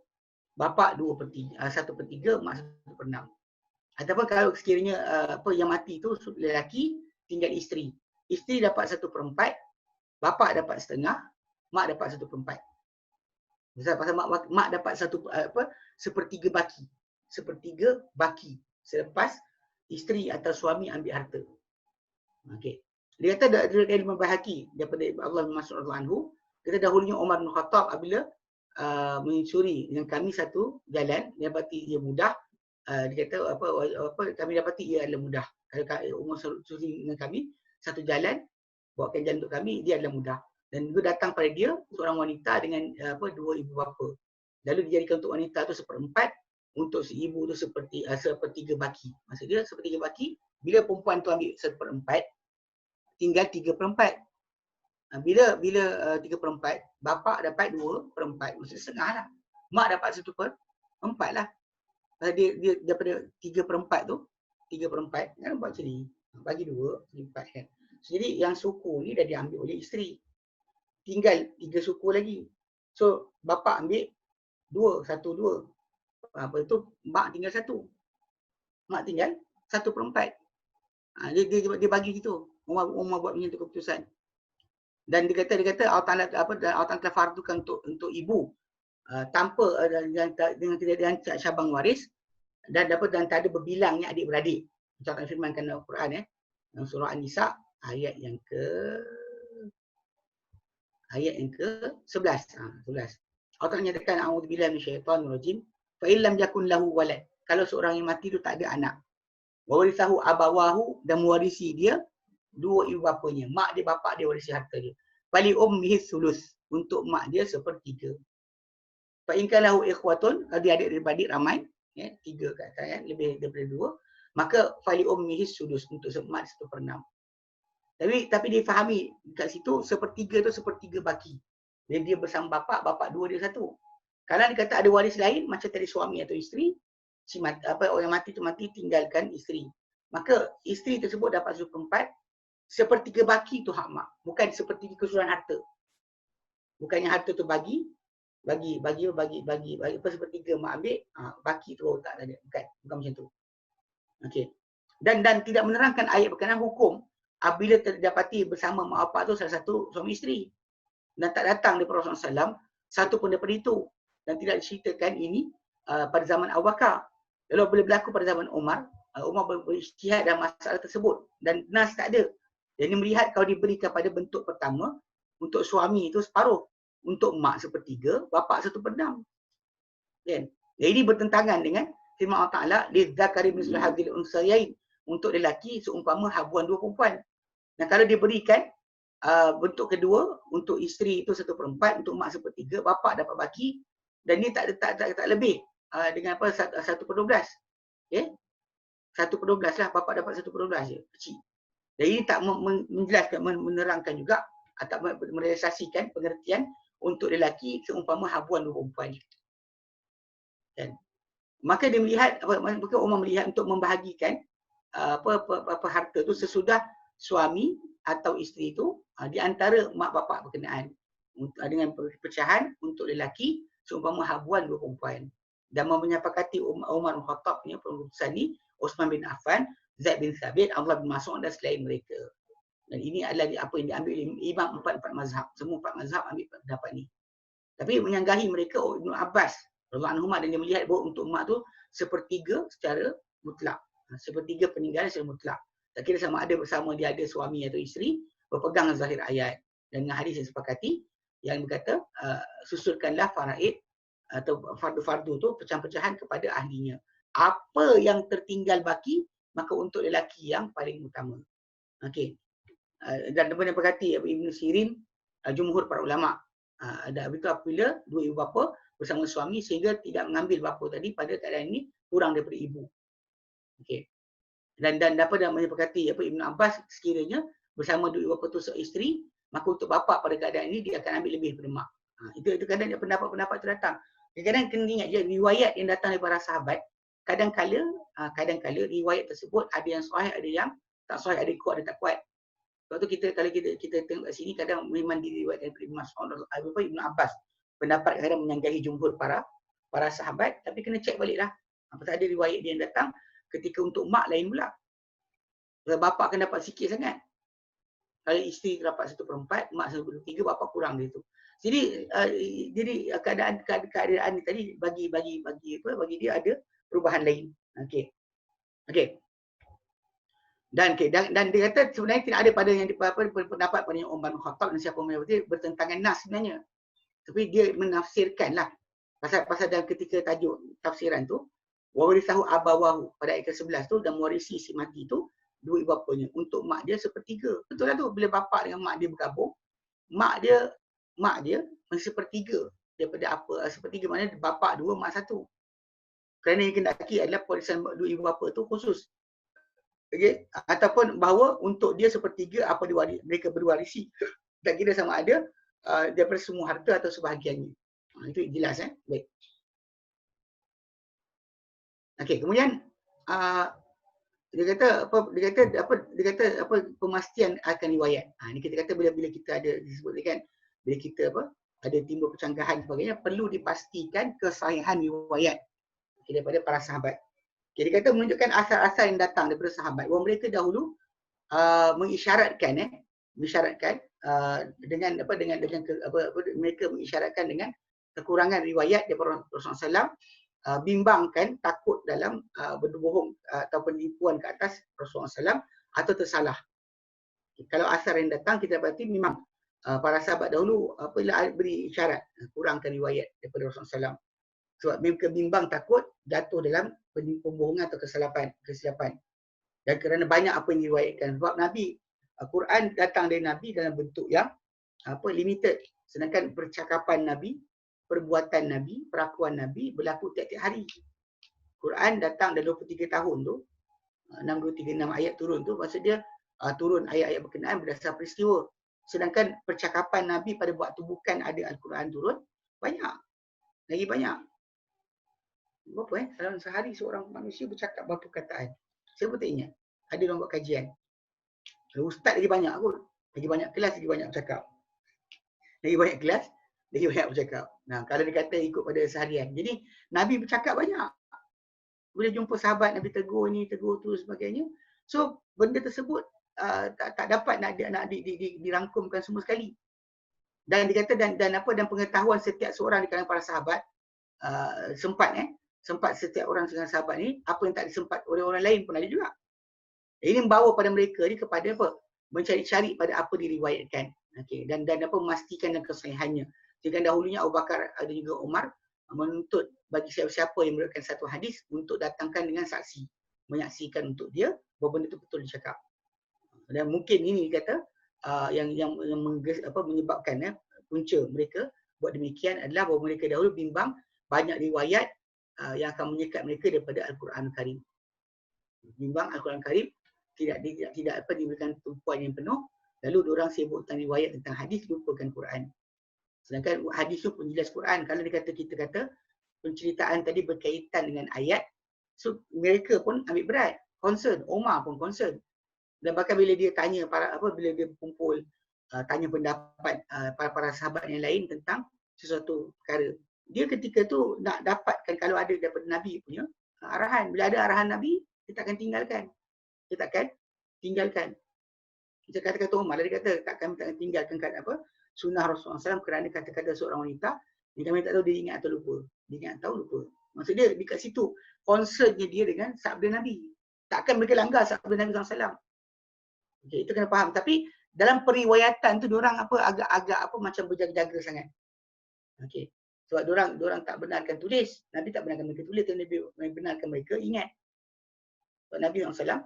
bapa 1/3, mak 1/6. Ataupun kalau sekiranya yang mati tu lelaki tinggal isteri. Isteri dapat 1/4, bapa dapat setengah, mak dapat 1/4. Pasal mak dapat 1/3 baki. 1/3 baki selepas isteri atau suami ambil harta. Okey. Dia kata dari Imam Baihaqi daripada Allah bin Mas'ud radhiyallahu anhu, kata dahulunya Umar bin Khattab apabila menyusuri dengan kami satu jalan, dia dapati ia mudah. Dia kata kami dapati ia adalah mudah. Kalau Umar menyusuri dengan kami satu jalan, bawakan jalan untuk kami, dia adalah mudah. Dan juga datang pada dia seorang wanita dengan 2 ibu bapa. Lalu dijadikan untuk wanita tu 1/4, untuk si ibu tu 1/3 baki. Maksud dia 1/3 baki, bila perempuan tu ambil 1/4, tinggal 3/4. Bila 3/4, bapa dapat 2/4, maksudnya setengah lah. Mak dapat 1/4 lah. Dia daripada 3/4 tu, 3/4 kan buat macam ni. Bagi 2, 4 kan. So, jadi yang suku ni dah diambil oleh isteri. Tinggal 3 suku lagi. So bapa ambil 2, 1, 2. Apa tu mak tinggal 1. Mak tinggal 1/4. Dia bagi gitu. Umar buat macam tu keputusan. Dan dia kata Allah Taala telah fardukan untuk ibu tanpa dengan tidak cabang waris dan dapat dan tak ada berbilangnya adik-beradik. Macam Allah firmankan dalam Al-Quran dalam surah An-Nisa ayat yang ke-11. 11. Allah menyatakan a'udzubillahi minasyaitonir rajim. Fa illam yakun lahu walad. Kalau seorang yang mati itu tak ada anak. Wa warithahu abawahu, dan mewarisi dia dua ibu bapanya. Mak dia, bapak dia warisi harta dia. Fali ummihi sulus. Untuk mak dia sepertiga. Fa in kana lahu ikhwatun, kalau dia adik-beradik ramai, tiga kat atas, lebih daripada dua, maka fali ummihi sulus, untuk mak 1/6. Tapi difahami kat situ sepertiga tu sepertiga baki. Dia bersama bapak, bapak dua, dia satu. Kalau dia kata ada waris lain, macam tadi suami atau isteri, orang yang mati tu mati tinggalkan isteri. Maka isteri tersebut dapat 1/4, sepertiga baki tu hak mak. Bukan sepertiga keseluruhan harta. Bukannya harta tu bagi apa sepertiga mak ambil, baki tu tak ada. Bukan macam tu. Okey. Dan tidak menerangkan ayat berkenaan hukum apabila terdapati bersama mak bapak tu salah satu suami isteri dan tak datang daripada Rasulullah SAW satu pun daripada itu, dan tidak diceritakan ini pada zaman Abu Bakar. Lalu boleh berlaku pada zaman Umar, Umar berijtihad dalam masalah tersebut dan nas tak ada. Jadi melihat kalau diberikan pada bentuk pertama, untuk suami itu separuh, untuk mak sepertiga, bapak 1/6. Kan? Jadi ini bertentangan dengan firman Allah Taala, lidzakari mislu hadzil unsayain, untuk lelaki seumpama habuan dua perempuan. Nah, kalau diberikan bentuk kedua, untuk isteri itu 1/4, untuk mak 1/3, bapak dapat baki, dan ini tak lebih dengan apa 1/12. Okay? 1/12 lah, bapak dapat 1/12 je, kecil. Jadi ini tak menjelaskan, menerangkan juga atau merealisasikan pengertian untuk lelaki seumpama habuan dua perempuan. Kan? Maka dia melihat, maka Umar melihat untuk membahagikan apa harta tu sesudah suami atau isteri itu di antara mak bapak berkenaan, dengan pecahan untuk lelaki seumpama habuan dua perempuan, dan menyepakati Umar bin Khattab punya keputusan ni, Uthman bin Affan, Zaid bin Thabit, Abdullah bin Mas'ud dan selain mereka. Dan ini adalah apa yang diambil oleh imam empat mazhab. Semua 4 mazhab ambil pendapat ni. Tapi menyanggahi mereka Ibnu Abbas radhiyallahu anhu, dan dia melihat bahawa untuk mak tu sepertiga secara mutlak. Sepertiga peninggalan secara mutlak. Tak kira sama ada bersama dia ada suami atau isteri, berpegang zahir ayat. Dan dengan hadis yang sepakati yang berkata susulkanlah faraid atau fardu-fardu tu pecahan-pecahan kepada ahlinya. Apa yang tertinggal baki, maka untuk lelaki yang paling utama. Okey. Dan benda berkati Ibn Sirin, jumhur para ulama. Ada begitu apabila dua ibu bapa bersama suami sehingga tidak mengambil bapa tadi pada keadaan ini kurang daripada ibu. Okey. Dan dapat dan menyepakati Ibn Abbas, sekiranya bersama dua ibu bapa tu seisteri, maka untuk bapa pada keadaan ini dia akan ambil lebih daripada mak. Itu kadang pendapat-pendapat itu datang. Kadang-kadang kena ingat je riwayat yang datang daripada sahabat, kadang-kala riwayat tersebut ada yang sahih, ada yang tak sahih, ada kuat, ada tak kuat. Sebab tu kalau kita tengok kat sini, kadang memang diriwayatkan Ibn Mas'ud, Ibn Abbas, pendapat kadang menyanggahi jumhur para sahabat, tapi kena cek baliklah. Apatah ada riwayat dia yang datang ketika untuk mak lain pula. Kalau bapak akan dapat sikit sangat. Kalau isteri dapat 1/4, mak 1/3, bapak kurang dia tu. Jadi keadaan ni tadi bagi dia ada perubahan lain. Okey. Dan dia kata sebenarnya tidak ada pada yang pendapat pada yang Umar bin Khattab dan siapa mereka bertentangan nas sebenarnya. Tapi dia menafsirkanlah pasal dalam ketika tajuk tafsiran tu, wa warithahu abawahu pada ayat ke-11 tu, dan mewarisi si mati tu dua ibu bapanya, untuk mak dia sepertiga. Betul lah tu, bila bapak dengan mak dia bergabung, mak dia masih sepertiga daripada apa, sepertiga maknanya bapak dua, mak satu. Kerana yang kendaki adalah warisan dua ibu bapa tu khusus. Okay. Ataupun bahawa untuk dia sepertiga apa mereka berwarisi, tak kira sama ada daripada semua harta atau sebahagiannya. Itu jelas baik. Okey, kemudian dia kata pemastian akan riwayat. Ini kita kata bila kita ada disebutkan, bila kita ada timbul percanggahan sebagainya, perlu dipastikan kesahihan riwayat daripada para sahabat. Jadi kata menunjukkan asal-asal yang datang daripada sahabat, bahawa mereka dahulu mengisyaratkan mereka mengisyaratkan dengan kekurangan riwayat daripada Rasulullah SAW bimbangkan, takut dalam berbohong atau penipuan ke atas Rasulullah SAW atau tersalah. Kalau asar yang datang, kita berarti memang para sahabat dahulu apabila beri isyarat, kurangkan riwayat daripada Rasulullah SAW. Sebab mereka bimbang takut jatuh dalam pembohongan atau kesilapan. Dan kerana banyak apa yang diriwayatkan. Sebab Nabi, Quran datang dari Nabi dalam bentuk yang limited. Sedangkan percakapan Nabi, perbuatan Nabi, perakuan Nabi berlaku tiap-tiap hari. Quran datang dalam 23 tahun tu, 6236 ayat turun tu, maksud dia turun ayat-ayat berkenaan berdasar peristiwa. Sedangkan percakapan Nabi pada waktu bukan ada Al-Quran turun, banyak. Lagi banyak. Berapa dalam sehari seorang manusia bercakap berapa perkataan? Saya pun tak ingat. Ada orang buat kajian. Ustaz lagi banyak kot. Lagi banyak kelas, lagi banyak bercakap. Lagi banyak kelas, lagi banyak bercakap. Nah, kalau dia kata ikut pada seharian. Jadi, Nabi bercakap banyak. Bila jumpa sahabat, Nabi tegur ni, tegur tu sebagainya. So, benda tersebut tak dapat nak dirangkumkan semua sekali. Dan dikata dan pengetahuan setiap seorang di kalangan para sahabat sempat setiap orang dengan sahabat ni, apa yang tak disempat oleh orang lain pun ada juga. Ini membawa pada mereka ni kepada apa? Mencari-cari pada apa diriwayatkan. Okey, dan memastikan dan kesahihannya. Jika dahulunya Abu Bakar dan juga Umar menuntut bagi siapa-siapa yang meriwayatkan satu hadis untuk datangkan dengan saksi, menyaksikan untuk dia bahawa benda itu betul dicakap. Dan mungkin ini dikata yang menyebabkan punca mereka buat demikian adalah bahawa mereka dahulu bimbang banyak riwayat yang akan menyekat mereka daripada Al-Quran Karim. Bimbang Al-Quran Karim tidak diberikan tumpuan yang penuh, lalu diorang sibuk tentang riwayat tentang hadis, lupakan Quran. Sedangkan hadis itu penjelas Quran. Kalau kita kata penceritaan tadi berkaitan dengan ayat, so mereka pun ambil berat, concern. Umar pun concern. Dan bahkan bila dia tanya bila dia kumpul tanya pendapat para sahabat yang lain tentang sesuatu perkara, dia ketika tu nak dapatkan kalau ada daripada Nabi punya arahan. Bila ada arahan Nabi, kita akan tinggalkan. Kita kata-kata Umar, dia kata kami tak akan tinggalkan sunnah Rasulullah SAW kerana kata-kata seorang wanita yang kami tak tahu dia ingat atau lupa. Dia ingat atau lupa. Maksud dia dekat situ concernnya dia dengan sabda Nabi. Takkan mereka langgar sabda Nabi SAW. Okay, itu kena faham. Tapi dalam periwayatan tu diorang agak macam berjaga-jaga sangat. Okey. Sebab diorang tak benarkan tulis. Nabi tak benarkan mereka tulis, tapi Nabi benarkan mereka ingat. Sebab Nabi SAW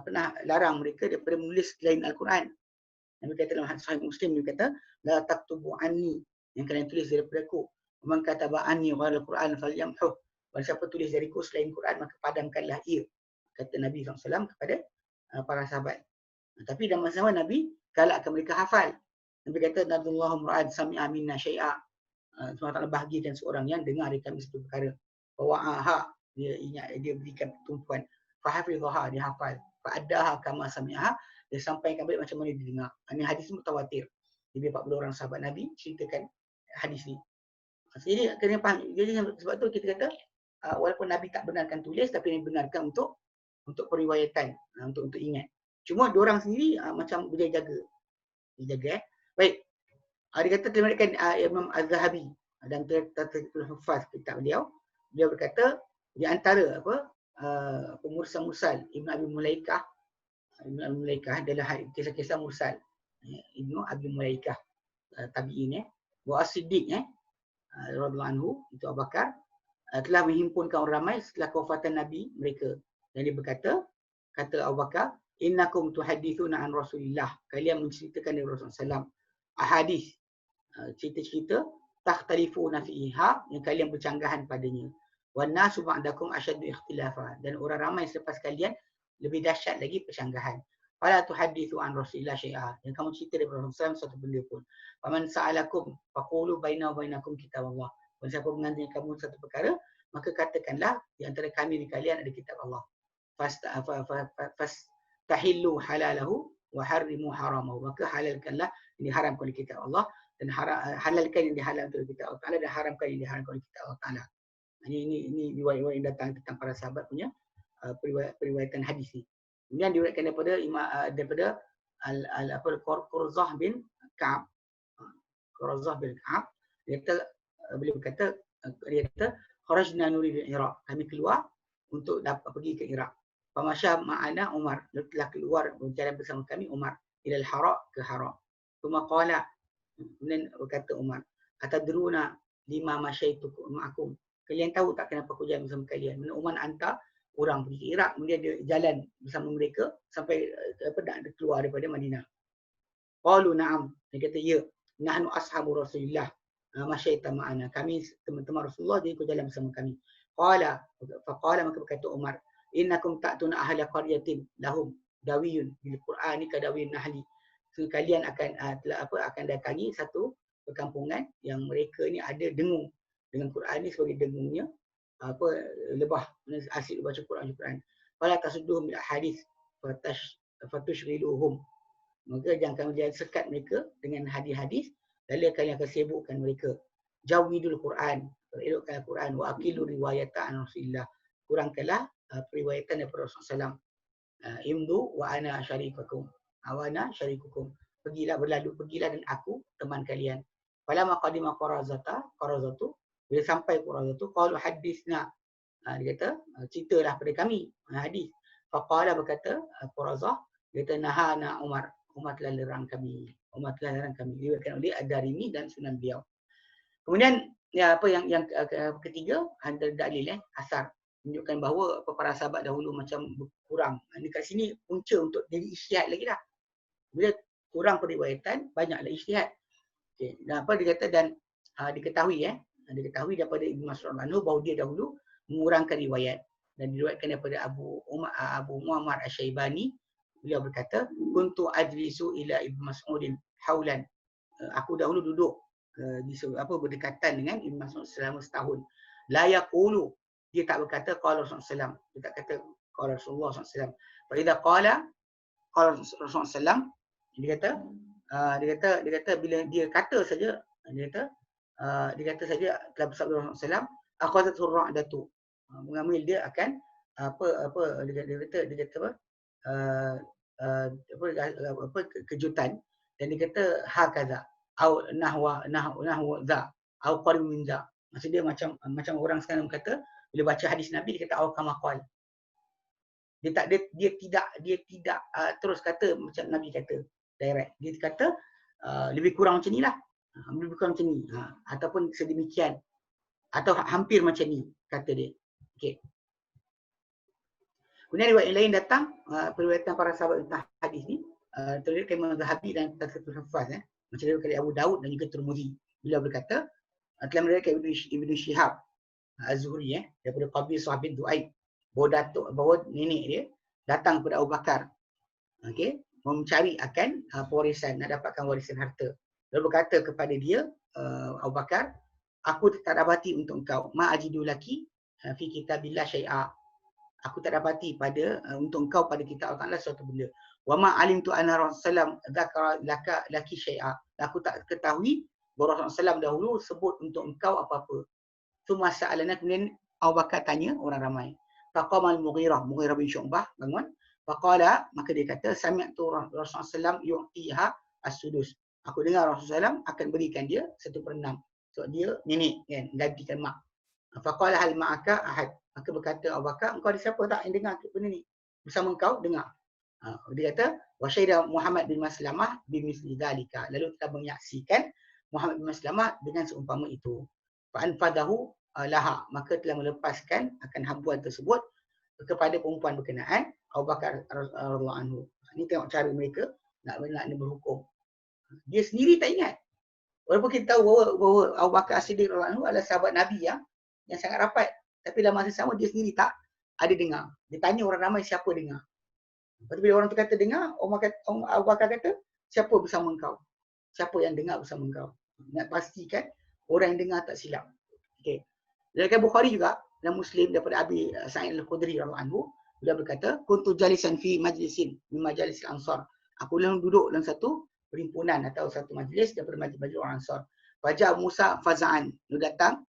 pernah larang mereka daripada menulis selain Al-Quran. Nabi kata dalam hadis Sahih Muslim, dia kata, la taktubu anni, yang kalian tulis daripada aku. Man kataba anni ghairal Quran falyamhu. Barang siapa tulis dariku selain Quran, maka padamkanlah ia. Kata Nabi SAW kepada para sahabat. Tapi dalam masa Nabi galakkan mereka hafal. Nabi kata, Nadullahu mura'ad sami'a minna syai'a. Semua tak bahagikan seorang yang dengar dari kami satu perkara. Wa'aha, dia ingat, dia berikan tumpuan. Fahafidhaha, dia hafal. Fa'addaha kama sami'aha, dia sampaikan balik macam mana dia dengar. Ini hadis mutawatir. Lebih 40 orang sahabat Nabi ceritakan hadis ni. Jadi kena faham. Jadi sebab tu kita kata walaupun Nabi tak benarkan tulis, tapi Nabi benarkan untuk periwayatan, untuk ingat. Cuma diorang sendiri macam berjaga-jaga. Baik. Dia kata terlibatkan Imam Az-Zahabi dan Tazkiratul Huffaz kitab beliau berkata di antara mursal Ibn Abi Mulaikah adalah kisah-kisah mursal Ibn Abi Mulaikah tabi'in wa as-Siddiq radhiyallahu anhu, itu Abu Bakar telah menghimpunkan orang ramai setelah kewafatan Nabi mereka. Dan dia berkata, kata Abu Bakar, innakum tuhadithuna an Rasulillah, kalian menceritakan dari Rasulullah SAW ahadis, cerita-cerita takhtalifuna fiha, yang kalian bercanggahan padanya. Wan nasu ba'dakum asyaddu ikhtilafa, dan orang ramai selepas kalian lebih dahsyat lagi percanggahan. Fala tuhadithu an Rasulillah syai'a, yang kamu cerita dari Rasulullah SAW satu benda pun. Faman sa'alakum faqulu baina wa bainakum kitabullah. Kalau siapa menanya kamu satu perkara, maka katakanlah di antara kami dan kalian ada kitab Allah. Fastahillu halalahu wa harrimu haramahu, maka halalkanlah yang diharamkan oleh kitab Allah, dan halalkan yang dihalalkan oleh kitab Allah Ta'ala, dan haramkan yang diharamkan oleh kitab Allah Ta'ala. Ini riwayat-riwayat yang datang tentang para sahabat punya periwayatan hadis ni. Kemudian diriwayatkan daripada Qurzah bin Ka'ab. Dia kata Kharajna nuridu Iraq. Kami keluar untuk dapat pergi ke Iraq. Famasya ma'ana Umar. Telah keluar berjalan bersama kami Umar. Ilal Hara ke Hara. Tuma qala. Kemudian berkata Umar. Atadruna lima masyaitu ma'akum. Kalian tahu tak kenapa aku jalan bersama kalian? Mana Umar hantar orang pergi ke Iraq. Kemudian dia jalan bersama mereka sampai keluar daripada Madinah. Qalu na'am. Dia kata ya. Nahnu ashabu Rasulillah. Masyaita ma'ana. Kami teman-teman Rasulullah dia ikut jalan bersama kami. Faqala maka berkata Umar, innakum ta'tuna ahla qaryatin lahum dawiyun bil Qur'ani ka dawiyun nahli. So, kalian akan datangi satu perkampungan yang mereka ni ada dengung dengan Quran ni sebagai dengungnya lebah, asyik baca Quran. Fala tasudduhum bil hadis fatushghiluhum. Maka jangan kalian sekat mereka dengan hadis-hadis, lalu kalian akan sibukkan mereka. Jawidul Quran, elokkan Quran, wa aqilu riwayatan Rasulillah. Kurangkanlah periwayatan daripada Rasulullah SAW. Imdu wa ana syarikukum. Awana syarikukum. Pergilah dan aku teman kalian. Falamma qadima Qarazatu, bila sampai Qarazatu, qalu hadisna. Dia kata, ceritalah pada kami hadis. Faqala berkata Qarazah, dia kata nahana Umar telah larang kami. Diriwayatkan oleh Ad-Darimi dan Sunan beliau. Kemudian yang ketiga ada dalil asar menunjukkan bahawa para sahabat dahulu macam kurang. Dekat sini punca untuk jadi ijtihad lagi dah. Bila kurang periwayatan, banyaklah ijtihad. Okey, dan dia kata dan diketahui daripada Ibnu Mas'ud bahawa dia dahulu mengurangkan riwayat dan diriwayatkan daripada Abu Muhammad Asy-Syaibani. Beliau berkata, kuntu ajlisu ila Ibnu Mas'udin haulan. Aku dahulu duduk berdekatan dengan Ibnu Mas'ud selama setahun. La yaqulu, dia tak berkata qala Rasulullah SAW. Dia tak kata qala Rasulullah SAW. Fa idza qala Rasulullah SAW, dia kata bila dia kata saja, dia kata saja telah bersabda Rasulullah SAW, akhadhatur ra'datu. Mengambil dia akan kejutan, dan dia kata hakaza au nahwa za au qarib min za. Maksud dia macam orang sekarang kata bila baca hadis Nabi dia kata au kama qal. Dia tidak terus kata macam Nabi kata direct. Dia kata lebih kurang macam nilah. Lebih kurang macam ni. Ataupun sedemikian atau hampir macam ni kata dia. Okey. Kemudian riwayat lain datang, periwayatan para sahabat tentang hadis ni, terlihat Imam Zahabi dan Tazkiratul Huffaz, macam daripada Abu Daud dan juga Tirmizi. Beliau berkata, telah meriwayatkan Ibnu Syihab Az-Zuhri daripada Qabisah bin Du'aib, bahawa nenek dia datang kepada Abu Bakar, okey, mencari akan pewarisan, nak dapatkan warisan harta. Lalu berkata kepada dia, Abu Bakar, aku tak dapati untuk engkau ma'ajidu laki fi kitabillah syai'a. Aku tak dapati untuk engkau pada kitab Allah suatu benda. Wa ma alimtu anna Rasulullah dzakara laki syai'a. Aku tak ketahui bahawa Rasulullah SAW dahulu sebut untuk engkau apa-apa. Tsumma sa'alana, kemudian Abu Bakar tanya orang ramai. Faqama al-Mughirah bin Syu'bah bangun. Faqala, maka dia kata sami'tu Rasulullah SAW yu'tiha as-sudus. Aku dengar Rasulullah SAW akan berikan dia 1/6. So dia nenek kan, gantikan mak. Faqala hal ma'aka ahad. Maka berkata Abu Bakar, engkau ada siapa tak yang dengar benda ni? Bersama engkau dengar. Dia kata, wa syahida Muhammad bin Maslamah bimisli dzalika. Lalu kita menyaksikan Muhammad bin Maslamah dengan seumpama itu. Fa anfadahu laha, maka telah melepaskan akan habuan tersebut kepada perempuan berkenaan, Abu Bakar radhiyallahu anhu. Ini tengok cara mereka nak berhukum. Dia sendiri tak ingat. Walaupun kita tahu bahawa Abu Bakar As-Siddiq radhiyallahu anhu adalah sahabat Nabi yang sangat rapat, tapi dalam masa sama dia sendiri tak ada dengar. Dia tanya orang ramai siapa dengar. Lepas tu bila orang tu kata dengar, Abu Bakar kata, siapa bersama engkau? Siapa yang dengar bersama engkau? Nak pastikan orang yang dengar tak silap. Okey. Dari Bukhari juga dan Muslim daripada Abi Sa'id Al-Khudri radhiyallahu anhu, dia berkata, kuntu jalisan fi majlisin min majalis Ansar. Aku duduk dalam satu perhimpunan atau satu majlis daripada majlis orang Ansar. Fajar Musa faza'an. Dia datang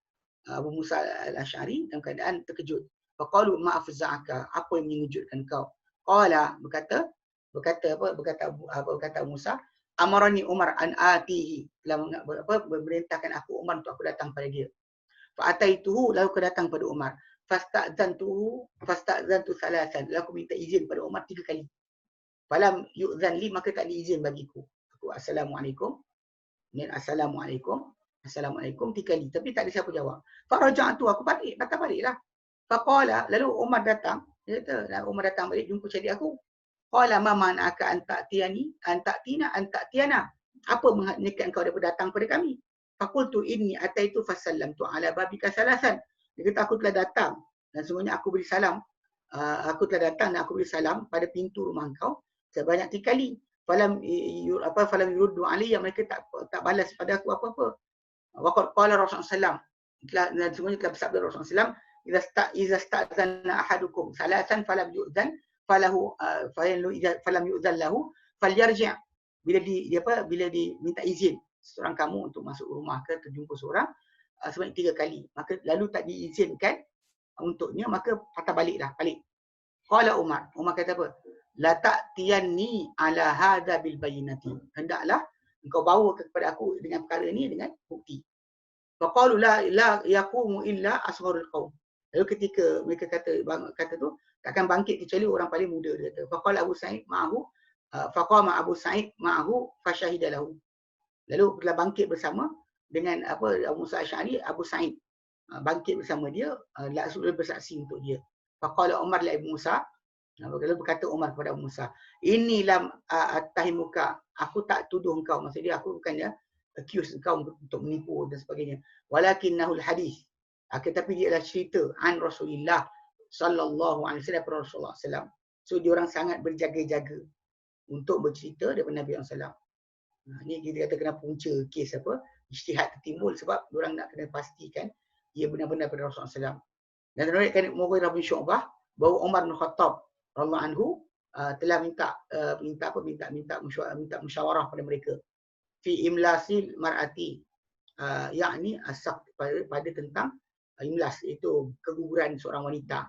Abu Musa Al-Asy'ari dalam keadaan terkejut. Faqalu ma afza'aka, apa yang mengejutkan kau? Qala, berkata Musa, amarani Umar an atihi, telah memerintahkan aku Umar untuk aku datang pada dia. Fa'ataituhu, lalu aku datang pada Umar. Fasta'zantu salasan, lalu aku minta izin pada Umar 3 kali. Falam yu'zan li, maka tak diizin bagiku. Aku assalamualaikum, dan assalamualaikum, assalamualaikum 3 kali, tapi tak ada siapa jawab. Faraja'tu, aku patah baliklah. Faqala, lalu Umar datang, dia kata, lalu Umar datang balik jumpa cari aku. Qala ma mana'aka an ta'tiyana. Apa menghentikan kau daripada datang pada kami? Faqultu inni ataitu fasallamtu ala babika salasan. Dia kata aku telah datang dan sungguhnya aku beri salam. Aku telah datang dan aku beri salam pada pintu rumah kau sebanyak 3 kali. Falam yuruddu alayya, mereka tak balas pada aku apa-apa. Waqad qala Rasulullah sallallahu dan sungguhnya telah bersabda Rasulullah sallallahu, idza sta'zana ahadukum salasan falam yu'zan falahu falam yu'zan lahu falyarji'. Bila diminta izin seorang kamu untuk masuk rumah ke terjumpa seorang sebanyak 3 kali, maka lalu tak diizinkan untuknya, maka patah baliklah, balik. Qala Umar kata apa? La ta'tiyanni ala hadza bil bayyinati. Hendaklah engkau bawa kepada aku dengan perkara ini dengan bukti. Faqalu la yaqumu illa asgharul qaum. Lalu ketika mereka kata tu, takkan bangkit kecuali orang paling muda, dia kata. Faqala Abu Sa'id ma'ahu, faqama Abu Sa'id ma'ahu fashahida lahu. Lalu telah bangkit bersama dengan Abu Musa Asy'ari, Abu Sa'id bangkit bersama dia, lalu bersaksi untuk dia. Faqala Umar li Abu Musa, lalu berkata Umar kepada Abu Musa, inni lam attahimuka, aku tak tuduh engkau, maksudnya aku bukannya accuse engkau untuk menipu dan sebagainya. Walakinnahul hadis, tetapi dia adalah cerita an Rasulullah sallallahu alaihi wasallam, Rasulullah sallallahu. So dia orang sangat berjaga-jaga untuk bercerita daripada Nabi sallallahu. Ini kita kata kenapa punca kes apa? Ijtihad tertimbul sebab dia orang nak kena pastikan ia benar-benar daripada Rasulullah sallallahu. Dan diriwayatkan Mughirah bin Syu'bah bahawa Umar bin Khattab radhiyallahu anhu telah minta musyawarah pada mereka fi imlasil mar'ati, yakni asaq pada tentang imlas, iaitu keguguran seorang wanita,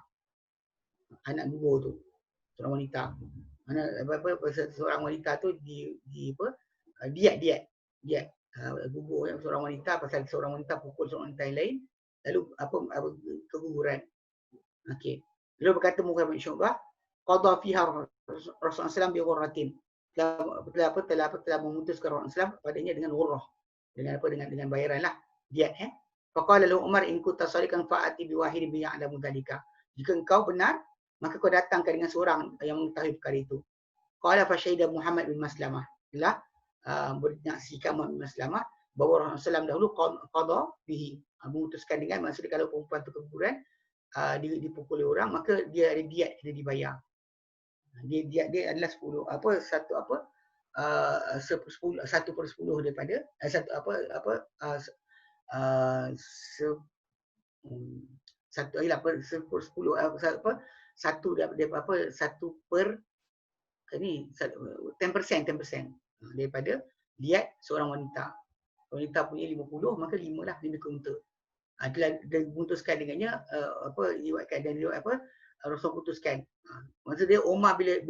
anak gugur tu, seorang wanita. Mana seorang wanita tu diet gugur seorang wanita pasal seorang wanita pukul seorang wanita yang lain, lalu apa keguguran. Okey. Lalu berkata Mughirah bin Syu'bah, qadha fiha Rasulullah sallallahu bi ghurratin. Telah memutuskan Rasulullah padanya dengan ghurrah. Dengan bayaranlah diet. Faqala lahu Umar in kunta sadiqan fa'ati bi wahidin bi ya'lamu dzalika. Jika engkau benar, maka kau datangkan dengan seorang yang mengetahui perkara itu. Qala fa syahida Muhammad bin Maslamah. Telah menyaksikan Muhammad bin Maslamah bahawa Rasulullah dahulu qadha bihi, memutuskan dengan, maksudnya kalau perempuan tu keguguran dipukuli orang, maka dia ada diet, dia dibayar. Dia adalah 1/10 daripada daripada diet seorang wanita. Wanita punya 50, maka 5 lah, 5 unta. Telah diputuskan dengannya Rasul putuskan. Maksud dia Umar bila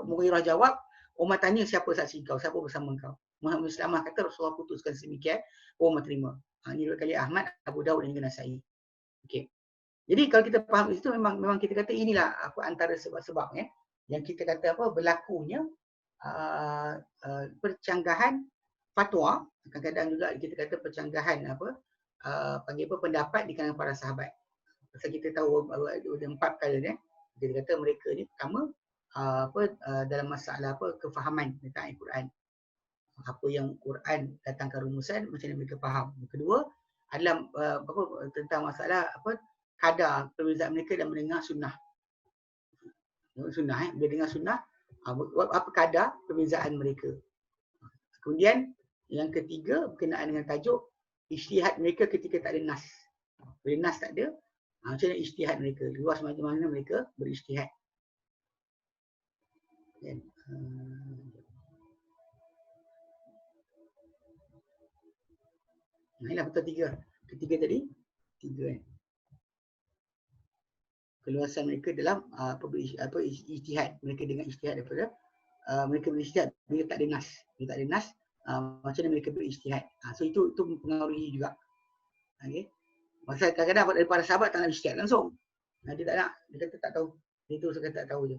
Mughirah jawab, Umar tanya siapa saksi kau, siapa bersama kau. Muhammad bin Maslamah kata Rasulullah putuskan sedemikian, Umar terima. Ini dua kali Ahmad, Abu Daud dan juga Nasa'i. Okey. Jadi kalau kita faham itu, memang kita kata inilah antara sebab-sebab yang kita kata berlakunya percanggahan fatwa, kadang-kadang juga kita kata percanggahan pendapat di kalangan para sahabat. Pasal kita tahu ada 4 perkara ni. Kita kata mereka ni pertama dalam masalah kefahaman tentang Al-Quran. Apa yang Quran datangkan rumusan, macam mana mereka faham. Yang kedua adalah tentang masalah kadar perbezaan mereka dalam mendengar sunnah. Bila dengar sunnah, apa kadar perbezaan mereka. Kemudian yang ketiga berkenaan dengan tajuk ijtihad mereka ketika tak ada nas. Bila nas tak ada, macam mana ijtihad mereka, luas macam mana mereka berijtihad. Inilah betul 3. Ketiga tadi 3 keluasan mereka dalam ijtihad mereka, dengan ijtihad daripada mereka berijtihad bila tak ada nas. Bila tak ada nas, macam mana mereka berijtihad. So itu mempengaruhi juga. Okey. Masa kadang-kadang dari para sahabat tak nak ijtihad langsung. Dia tak nak, dia kata tak tahu. Dia tu kata tak tahu je.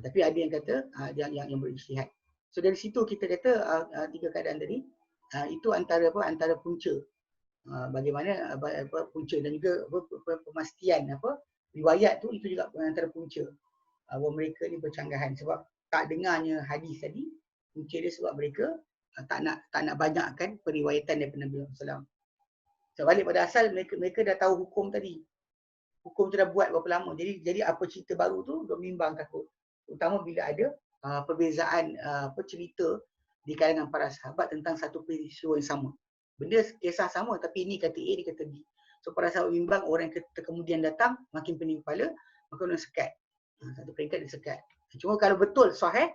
Tapi ada yang kata yang berijtihad. So dari situ kita kata tiga keadaan tadi itu antara punca bagaimana punca dan juga pemastian riwayat tu itu juga antara punca bahawa mereka ni bercanggahan sebab tak dengarnya hadis tadi. Punca dia sebab mereka tak nak banyakkan periwayatan daripada Nabi SAW. So balik pada asal mereka dah tahu hukum tadi. Hukum tu dah buat berapa lama. Jadi apa cerita baru tu duk bimbang takut. Terutama bila ada perbezaan cerita di kalangan para sahabat tentang satu peristiwa yang sama. Benda kisah sama tapi ini kata A, dia kata B. So para sahabat bimbang, orang yang kemudian datang makin pening kepala, maka orang sekat. Satu peringkat dia sekat. Cuma kalau betul sahih,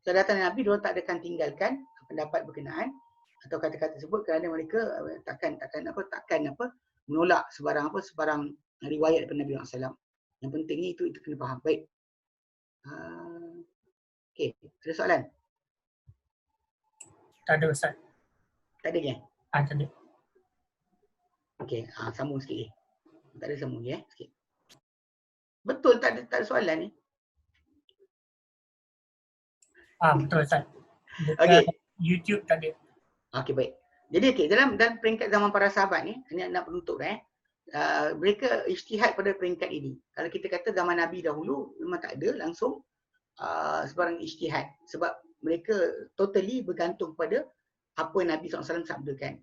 datang Nabi, diorang tak akan tinggalkan pendapat berkenaan atau kata-kata tersebut kerana mereka takkan menolak sebarang riwayat daripada Nabi SAW. Yang pentingnya itu kena faham. Baik. Okey, ada soalan? Tak ada Ustaz. Tak ada ke? Tak ada. Okey, sambung sikit. Tak ada sambung ya, sikit. Betul tak ada soalan ni? Betul Ustaz. Okey. YouTube tak ada. Okey, baik. Jadi dalam peringkat zaman para sahabat ni, ini nak penutup mereka ijtihad pada peringkat ini. Kalau kita kata zaman Nabi dahulu memang tak ada langsung sebarang ijtihad sebab mereka totally bergantung pada apa Nabi SAW sabdakan.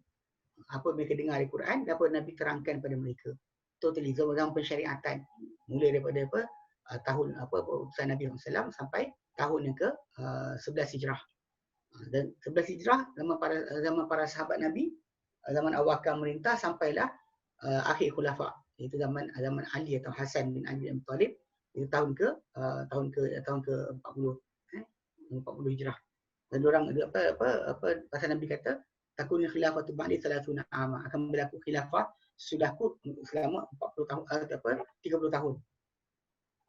Apa mereka dengar dari Quran dan apa Nabi terangkan pada mereka. Totally zaman pensyariatan. Mulai daripada tahun utusan Nabi SAW sampai tahun yang ke-11 Hijrah. Dan 11 Hijrah zaman para sahabat Nabi, zaman Abu Bakar merintah sampailah akhir khulafa, iaitu zaman Ali atau Hasan bin Ali bin Abi Talib, itu tahun ke 40 40 Hijrah. Dan orang pasal Nabi kata takunul khilafatu ba'di 30 ama, akan berlaku khilafah sudahku selama 40 tahun 30 tahun.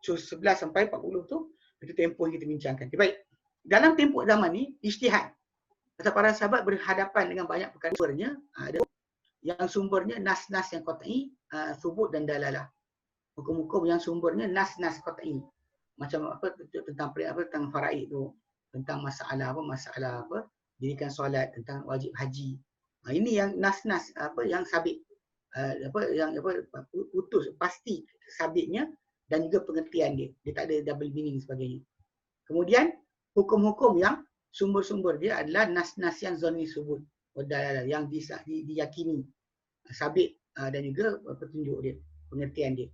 So 11 sampai 40 tu itu tempoh yang kita bincangkan. Okay, baik. Dalam tempoh zaman ni ijtihad. Pasal para sahabat berhadapan dengan banyak perkara ada yang sumbernya nas-nas yang qat'i, thubut dan dalalah. Hukum-hukum yang sumbernya nas-nas qat'i. Macam tentang faraid tu, tentang masalah dirikan solat, tentang wajib haji. Ini yang nas-nas yang sabit. Putus pasti sabitnya dan juga pengertian dia. Dia tak ada double meaning sebagainya. Kemudian hukum-hukum yang sumber-sumber dia adalah nas-nas yang zonni subut, yang diyakini, sabit dan juga petunjuk dia, pengertian dia.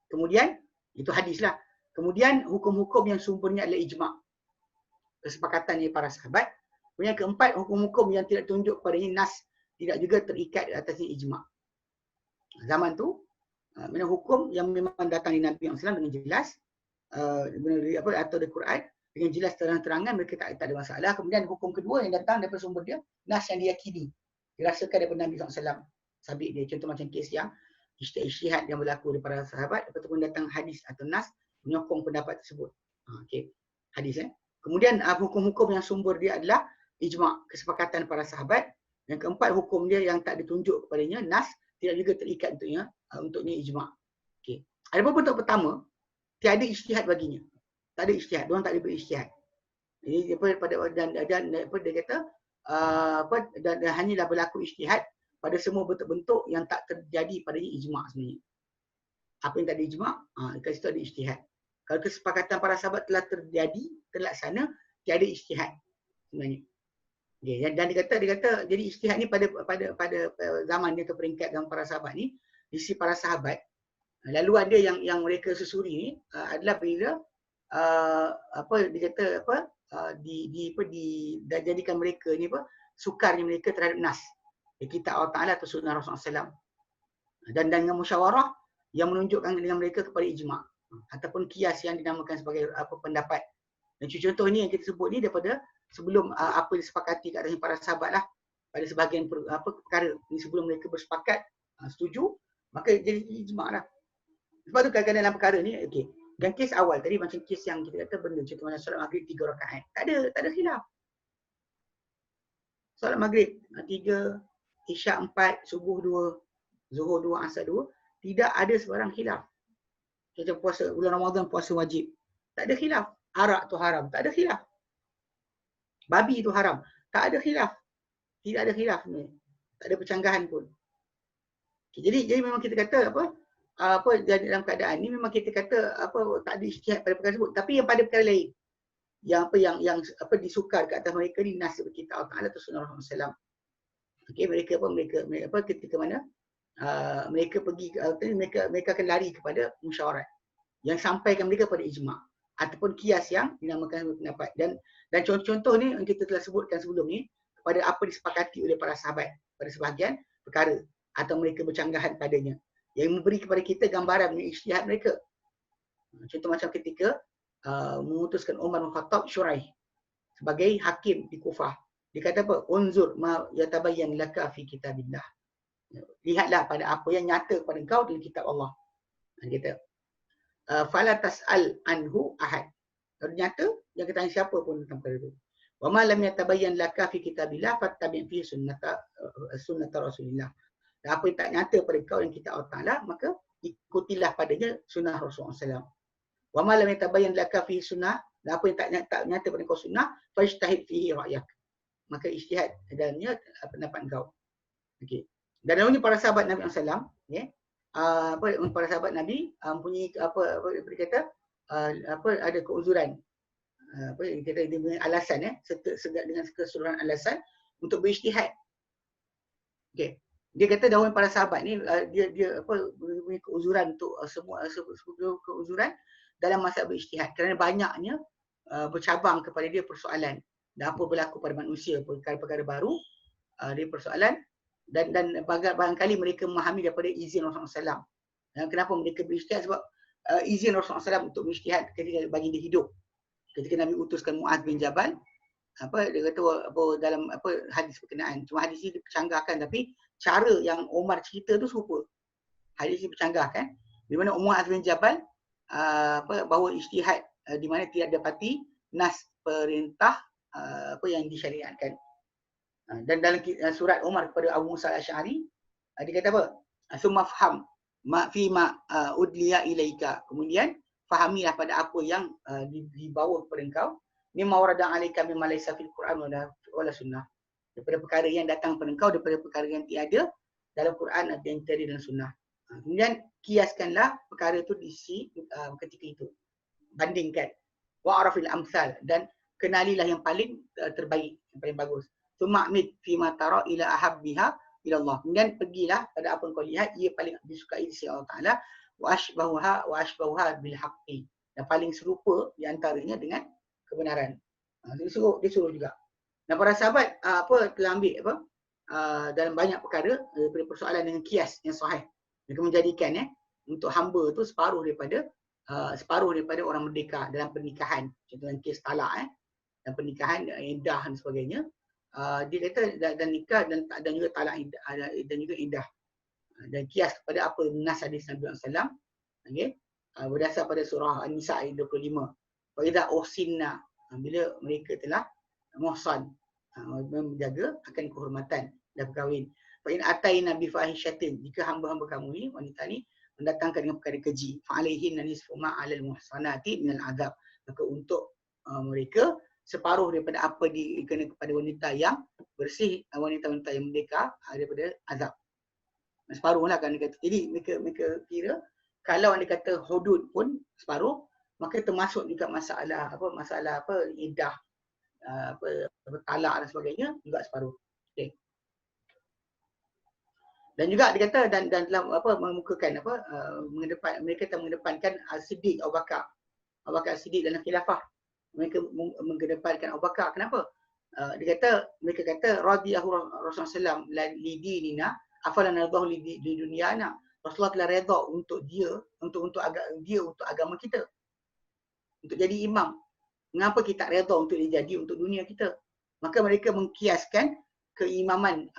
Kemudian itu hadislah. Kemudian hukum-hukum yang sumbernya adalah ijma', kesepakatan dari para sahabat. Kemudian keempat, hukum-hukum yang tidak tunjuk kepadanya nas, tidak juga terikat atasnya ijma'. Zaman tu mana hukum yang memang datang dari Nabi SAW dengan jelas, atau dari Quran dengan jelas terang-terangan, mereka tak ada masalah. Kemudian hukum kedua yang datang daripada sumber dia, nas yang diyakini, dirasakan daripada Nabi SAW, sabit dia. Contoh macam kes yang ijtihad yang berlaku daripada sahabat, lepas tu pun datang hadis atau nas menyokong pendapat tersebut. Okey, hadis Kemudian hukum-hukum yang sumber dia adalah ijma', kesepakatan para sahabat. Yang keempat, hukum dia yang tak ditunjuk kepadanya nas, tidak juga terikat untuknya ijma'. Okey. Adapun bentuk pertama, tiada ijtihad baginya. Tak ada ijtihad, diorang tak ada berijtihad. Jadi dia kata dan hanyalah berlaku ijtihad pada semua bentuk-bentuk yang tak terjadi padanya ijma' sebenarnya. Apa yang tak ada ijma', kat situ ada ijtihad. Kalau kesepakatan para sahabat telah terjadi, terlaksana, tiada ijtihad sebenarnya. Okay. Dan dia kata jadi ijtihad ni pada zaman dia atau peringkat zaman para sahabat ni, di sisi para sahabat, lalu ada yang mereka susuri ni adalah bila dijadikan mereka ni sukarnya mereka terhadap nas, kitab Allah Ta'ala atau sunnah Rasulullah SAW, dan dengan musyawarah yang menunjukkan dengan mereka kepada ijma' ataupun kias yang dinamakan sebagai pendapat. Dan contoh ni yang kita sebut ni daripada sebelum apa disepakati kat atas para sahabat lah, pada sebahagian perkara ni sebelum mereka bersepakat setuju, maka jadi ijma' lah. Sebab tu kadang-kadang dalam perkara ni, okey, dan kes awal tadi macam kes yang kita kata benda contoh macam solat maghrib 3 rakaat, tak ada khilaf. Solat maghrib 3, isyak 4, subuh 2, Zuhur 2, Asar 2, tidak ada sebarang khilaf. Macam puasa bulan Ramadan, puasa wajib. Tak ada khilaf. Arak tu haram, tak ada khilaf. Babi tu haram, tak ada khilaf. Tidak ada khilaf ni. Tak ada percanggahan pun. Jadi memang kita kata jadi dalam keadaan ni memang kita kata tak ada ijtihad pada perkara tersebut, tapi yang pada perkara lain yang disukar ke atas mereka ni nas kita Allah Taala atau sunnah Rasulullah SAW. Okey, mereka ketika mana mereka pergi mereka akan lari kepada musyawarah yang sampaikan mereka pada ijma' ataupun kias yang dinamakan pendapat, dan contoh-contoh ni yang kita telah sebutkan sebelum ni kepada apa disepakati oleh para sahabat pada sebahagian perkara atau mereka bercanggahan padanya, yang memberi kepada kita gambaran ijtihad mereka. Contoh macam ketika memutuskan Umar bin Khattab Syuraih sebagai hakim di Kufah. Dia kata apa? Unzur ma yatabayyan laka fi kitabillah. Lihatlah pada apa yang nyata kepada engkau dalam kitab Allah. Dia kata fala tas'al anhu ahad. Kalau nyata, jangan tanya siapa pun tentang perkara itu. Wa ma lam yatabayyan laka fi kitabillah fattabi' fi sunnata Rasulillah. Dan apa yang tak nyata pada kau yang kitab Allah Ta'ala, maka ikutilah padanya sunnah Rasulullah SAW. Wa ma lam yatabayyan laka fi sunnah, dan apa yang tak nyata pada kau sunnah, fajtahid fihi ra'yak. Maka ijtihad dalamnya pendapat kau. Okey. Dan dalamnya para sahabat Nabi SAW, para sahabat Nabi mempunyai ada keuzuran, dengan alasan dengan keseluruhan alasan untuk berijtihad. Okey. Dia kata dahulu para sahabat ni dia mempunyai keuzuran untuk semua keuzuran dalam masalah berijtihad, kerana banyaknya bercabang kepada dia persoalan dan apa berlaku pada manusia, perkara-perkara baru, dia persoalan dan barangkali mereka memahami daripada izin Rasulullah SAW. Kenapa mereka berijtihad? Sebab izin Rasulullah SAW untuk berijtihad ketika baginda hidup. Ketika Nabi utuskan Muaz bin Jabal, dia kata dalam hadis berkenaan. Cuma hadis ini dipercanggahkan, tapi cara yang Umar cerita tu serupa. Hadis ini dipercanggahkan di mana Muaz bin Jabal bahawa ijtihad di mana tidak dapati nas perintah yang disyariatkan. Dan dalam surat Umar kepada Abu Musa al-Asy'ari, dia kata apa? Summa faham ma fi ma udliya ilaika. Kemudian fahamilah pada apa yang dibawa kepada engkau, mimma warada alaika mimma laysa fil Quran wala sunnah. Daripada perkara yang datang kepada engkau, daripada perkara yang tiada dalam Quran dan yang tiada dalam sunnah. Kemudian kiaskanlah perkara itu di ketika itu. Bandingkan. Wa arafil amsal, dan kenalilah yang paling terbaik, yang paling bagus. Suma'mid fima tara ila ahabbiha ila Allah. Kemudian pergilah pada apa yang kau lihat ia paling disukai di sisi Allah Taala, wa ashbahuha bil haqqi. Dan paling serupa di antaranya dengan kebenaran. Dia suruh juga. Dan para sahabat telah ambil dalam banyak perkara daripada persoalan dengan kias yang sahih. Mereka menjadikan untuk hamba tu separuh daripada orang merdeka dalam pernikahan. Contoh dalam kes talak dan pernikahan, iddah dan sebagainya. Dia kata dan nikah dan juga talak dan juga iddah. Dan kias kepada apa nas hadis Nabi SAW, okay? Berdasar pada surah An-Nisa ayat 25. Wa idza uhsinna, bila mereka telah muhsan, menjaga akan kehormatan dan berkahwin. Fa in ataina bi fahishatin, jika hamba-hamba kamu ni, wanita ni mendatangkan dengan perkara keji, fa alaihin nisfu ma 'alal muhsanati minal azab. Maka untuk mereka separuh daripada apa dikenakan kepada wanita yang bersih, wanita-wanita yang merdeka daripada azab. Separuhlah kan dia kata. Jadi mereka kira kalau anda kata hudud pun separuh, maka termasuk juga masalah iddah, talak dan sebagainya juga separuh. Okay. Dan juga dia kata dan dalam mengemukakan mereka telah mengedepankan Siddiq Abu Bakar Siddiq dalam khilafah. Mereka mengedepankan Abu Bakar. Kenapa? Mereka kata radiyallahu Rasulullah SAW li dinina afalan radahu li dunyana. Rasulullah telah redha untuk dia untuk agama kita, untuk jadi imam. Mengapa kita tak redha untuk dia jadi untuk dunia kita? Maka mereka mengkiaskan keimaman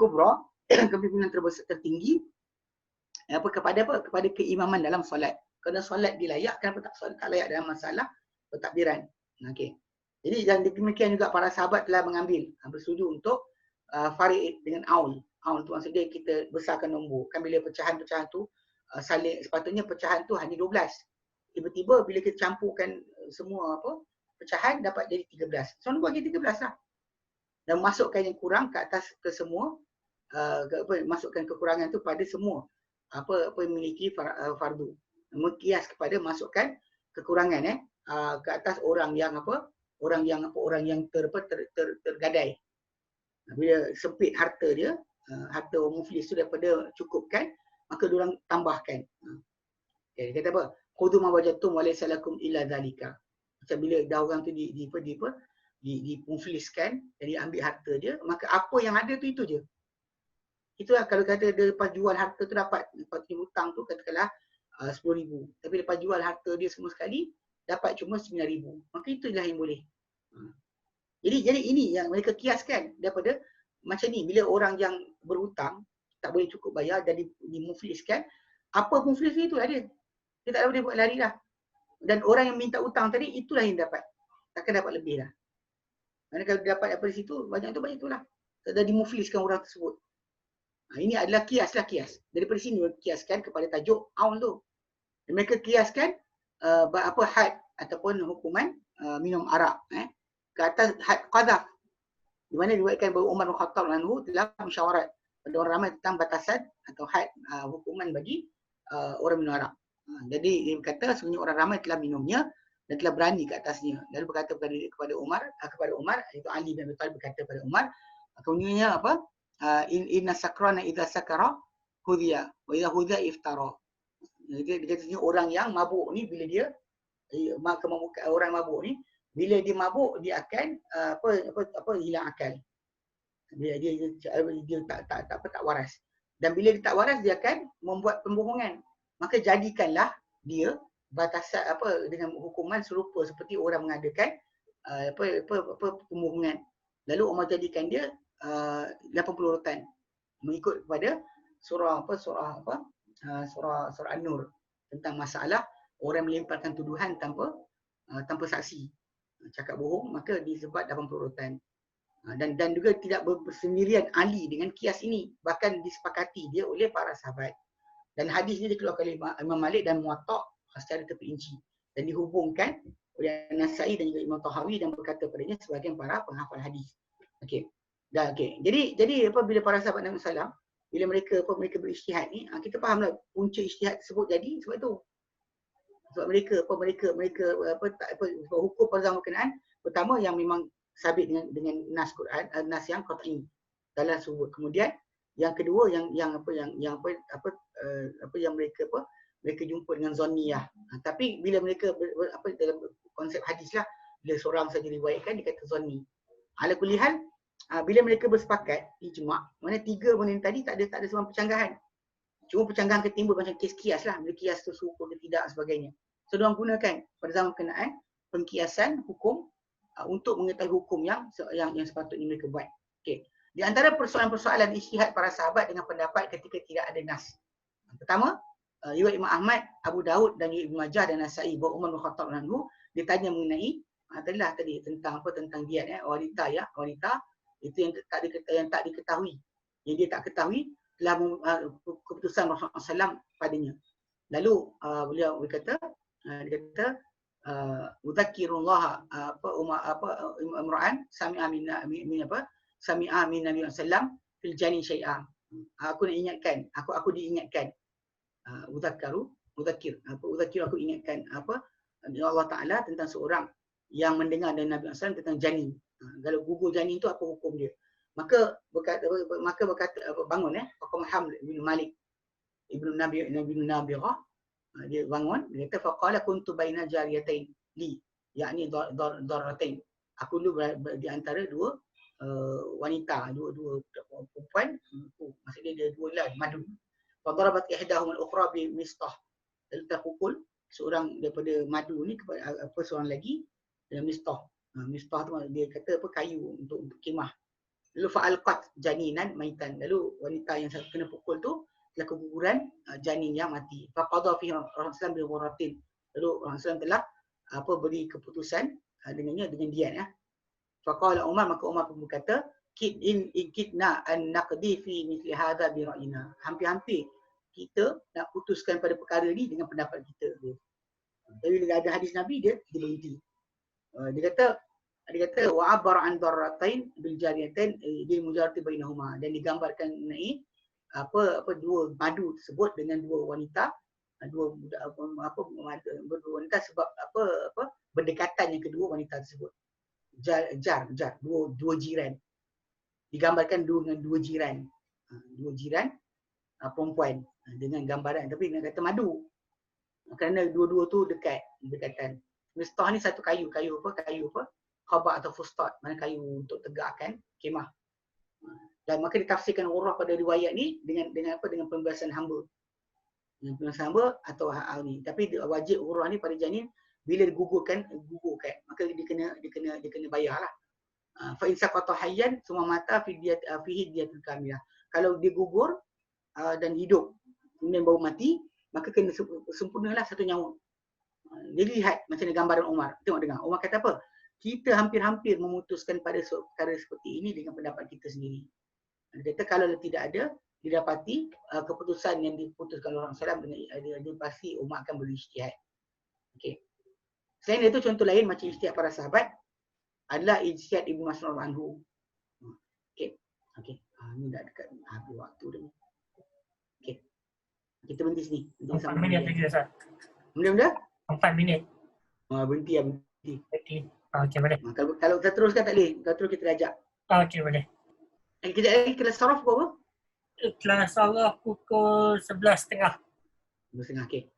kubra, kepimpinan tertinggi kepada keimaman dalam solat. Kerana solat dilayak, kenapa tak layak dalam masalah pentadbiran? Okey. Jadi dan demikian juga para sahabat telah bersetuju untuk farid dengan aul. Aul tu maksudnya kita besarkan nombor. Kan bila pecahan-pecahan tu saling, sepatutnya pecahan tu hanya 12. Tiba-tiba bila kita campurkan semua pecahan dapat jadi 13. So nombor bagi 13 lah. Dan masukkan yang kurang ke atas ke semua, masukkan kekurangan tu pada semua apa yang memiliki fardu. Mengias kepada masukkan kekurangan ke atas orang yang tergadai. Bila sempit harta dia, harta muflis tu daripada cukupkan, maka diorang tambahkan. Okay, dia kata apa? Khudu ma wajadtum wa laysa lakum illa dzalika. Macam bila dah orang tu dimufliskan, dan diambil harta dia, maka apa yang ada tu itu je. Itulah kalau kata dia lepas jual harta tu dapat, lepas hutang tu katakanlah 10,000. Tapi lepas jual harta dia semua sekali, dapat cuma 9,000. Maka itulah yang boleh. Jadi ini yang mereka kiaskan daripada macam ni. Bila orang yang berhutang, tak boleh cukup bayar dan dimufliskan, apa muflis itulah dia. Dia tak boleh buat lari dah. Dan orang yang minta hutang tadi, itulah yang dapat. Takkan dapat lebih lah. Kerana kalau dapat daripada situ, banyak itulah. Dah dimufliskan orang tersebut. Ini adalah kias. Daripada sini kiaskan kepada tajuk aul tu. Dan mereka kiaskan had ataupun hukuman minum arak ke atas had qadhaf. Di mana diriwayatkan bahawa Umar bin Khattab anhu telah musyawarat pada orang ramai tentang batasan atau had hukuman bagi orang minum arak. Jadi dia berkata sebenarnya orang ramai telah minumnya dan telah berani ke atasnya. Lalu berkata kepada Umar, itu Ali bin Abi Thalib berkata kepada Umar, kemudiannya apa? Inna sakrana idza sakara hudhiya wa idza hudhiya iftara. Dia kata orang yang mabuk ni bila dia orang mabuk ni bila dia mabuk dia akan hilang akal. Dia tak waras. Dan bila dia tak waras dia akan membuat pembohongan. Maka jadikanlah dia batasan dengan hukuman serupa seperti orang mengadakan pembohongan. Lalu Umar jadikan dia 80 rotan mengikut kepada surah An-Nur tentang masalah orang melemparkan tuduhan tanpa saksi, cakap bohong, maka disebut 80 rotan. Dan juga tidak bersendirian Ali dengan kias ini, bahkan disepakati dia oleh para sahabat. Dan hadis ini dikeluarkan oleh Imam Malik dan Muwatta secara terperinci dan dihubungkan oleh Nasai dan juga Imam Tahawi dan berkata padanya sebahagian para penghafal hadis. Okey. Jadi bila para sahabat Nabi sallallahu bila mereka berijtihad ni, kita fahamlah punca ijtihad tersebut jadi sebab itu. Sebab mereka hukum pada zaman berkenaan pertama yang memang sabit dengan nas Quran, nas yang qat'i dalam sebut. Kemudian yang kedua yang mereka jumpa dengan zanniyah. Tapi bila mereka dalam konsep hadis lah, bila seorang saja riwayatkan dia kata zanni. Ala kulli hal, bila mereka bersepakat ijma', mana tiga benda tadi tak ada sebarang pencanggahan. Cuma pencanggahan ketimbul macam kes kias lah, bila kias tu serupa ke tidak sebagainya. So diorang gunakan pada zaman berkenaan pengkiasan hukum untuk mengetahui hukum yang sepatutnya mereka buat. Okey. Di antara persoalan-persoalan ijtihad para sahabat dengan pendapat ketika tidak ada nas. Pertama, riwayat Imam Ahmad, Abu Daud dan Ibnu Majah dan Nasai bahawa Umar bin Khattab anhu ditanya mengenai tadi tentang diat wanita itu yang tak diketahui. Yang dia tak ketahui telah keputusan Rasulullah SAW padanya. Lalu beliau berkata udzakirullah imra'an sami'a min Nabi sallam fil jani syai'a. Aku nak ingatkan, aku diingatkan. Udzakir aku ingatkan Allah Taala tentang seorang yang mendengar dari Nabi SAW tentang janin. Kalau gugur janin itu apa hukum dia? Maka berkata bangun Faqam Hamd bin Malik ibnu Nabirah, dia bangun, dia kata faqala kuntu baina jariyatain li, yakni darratain. Aku dulu di antara dua wanita, dua perempuan, maksudnya dia dua lah madu. Fadarabat ihdahum al-ukhra bi mistah. Lalu terpukul seorang daripada madu ni kepada seorang lagi dengan mistah. Mistah tu dia kata kayu untuk kemah. Lalu fa'alqat janinan maitan. Lalu wanita yang kena pukul tu telah keguguran janin yang mati. Faqada fihi Rasulullah bi ghuratin. Lalu Rasulullah telah beri keputusan dengan diat Faqala Umar, maka Umar pun berkata, in kitna an naqdi fi mithli hadha bi ra'yina. Hampir-hampir kita nak putuskan pada perkara ni dengan pendapat kita. Tapi bila ada hadis Nabi, dia berhenti. Dia kata wa abar an darratain bil jariyatain bil mujarati bainahuma, dan digambarkan mengenai dua madu tersebut dengan dua wanita, dua wanita sebab berdekatan yang kedua wanita tersebut. Jar dua jiran. Digambarkan dengan dua jiran perempuan dengan gambaran, tapi dengan kata madu. Kerana dua-dua tu dekatan. Mistah ni satu kayu apa? Khabak atau fustat, mana kayu untuk tegakkan kemah. Dan maka ditafsirkan urah pada riwayat ni dengan pembahasan hamba. Dengan pembahasan hamba atau ni. Tapi wajib urah ni pada janin bila digugurkan, maka dia kena bayarlah. Fa in saqata hayyan summa mata fihi diyatul kamilah. Kalau dia gugur dan hidup kemudian baru mati, maka kena sempurnalah satu nyawa. Jadi lihat macam mana gambaran Umar. Tengok dengar. Umar kata apa? Kita hampir-hampir memutuskan pada perkara seperti ini dengan pendapat kita sendiri. Dia kata kalau tidak ada didapati keputusan yang diputuskan oleh Rasulullah SAW, dia pasti umat akan berijtihad. Okey. Selain itu contoh lain macam ijtihad para sahabat adalah ijtihad Ibnu Mas'ud anhu. Okey. Ni dah dekat habis waktu dah ni. Okey. Kita berhenti sini. 4 minit lagi Ustaz. Benda-benda? 4 minit. Berhenti. Berhenti. Okey, boleh. Kalau kita teruskan tak boleh. Kalau terus kita ajak. Okey, boleh. Kita lagi kelas saraf pukul apa? Kelas saraf pukul 11.30. 11.30.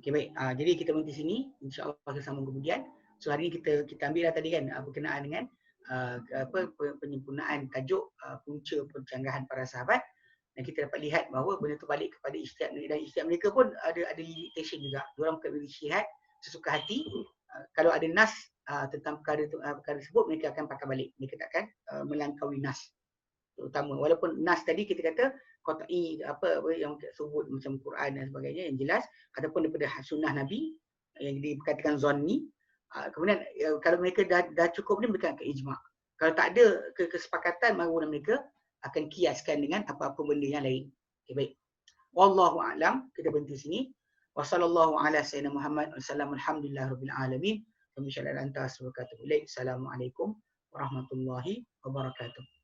Okey baik. Jadi kita berhenti sini. InsyaAllah kita sambung kemudian. So hari ni kita ambil lah tadi kan berkenaan dengan penyempurnaan tajuk punca pencanggahan para sahabat, dan kita dapat lihat bahawa benda tu balik kepada ijtihad mereka, dan ijtihad mereka pun ada limitation juga. Diorang bukan berijtihad sesuka hati. Kalau ada nas tentang perkara tersebut, mereka akan pakai balik. Mereka takkan melangkaui nas terutama. Walaupun nas tadi kita kata qat'i apa yang sebut macam Quran dan sebagainya yang jelas, ataupun daripada sunnah Nabi yang dikatakan zanni. Kemudian kalau mereka dah cukup ni, mereka akan ijma'. Kalau tak ada kesepakatan, baru mereka akan kiaskan dengan apa-apa benda yang lain. Okay, baik. Wallahu a'lam. Kita berhenti sini. Wa sallallahu ala sayyidina Muhammad wa sallam alhamdulillahirabbil alamin. Assalamualaikum warahmatullahi wabarakatuh.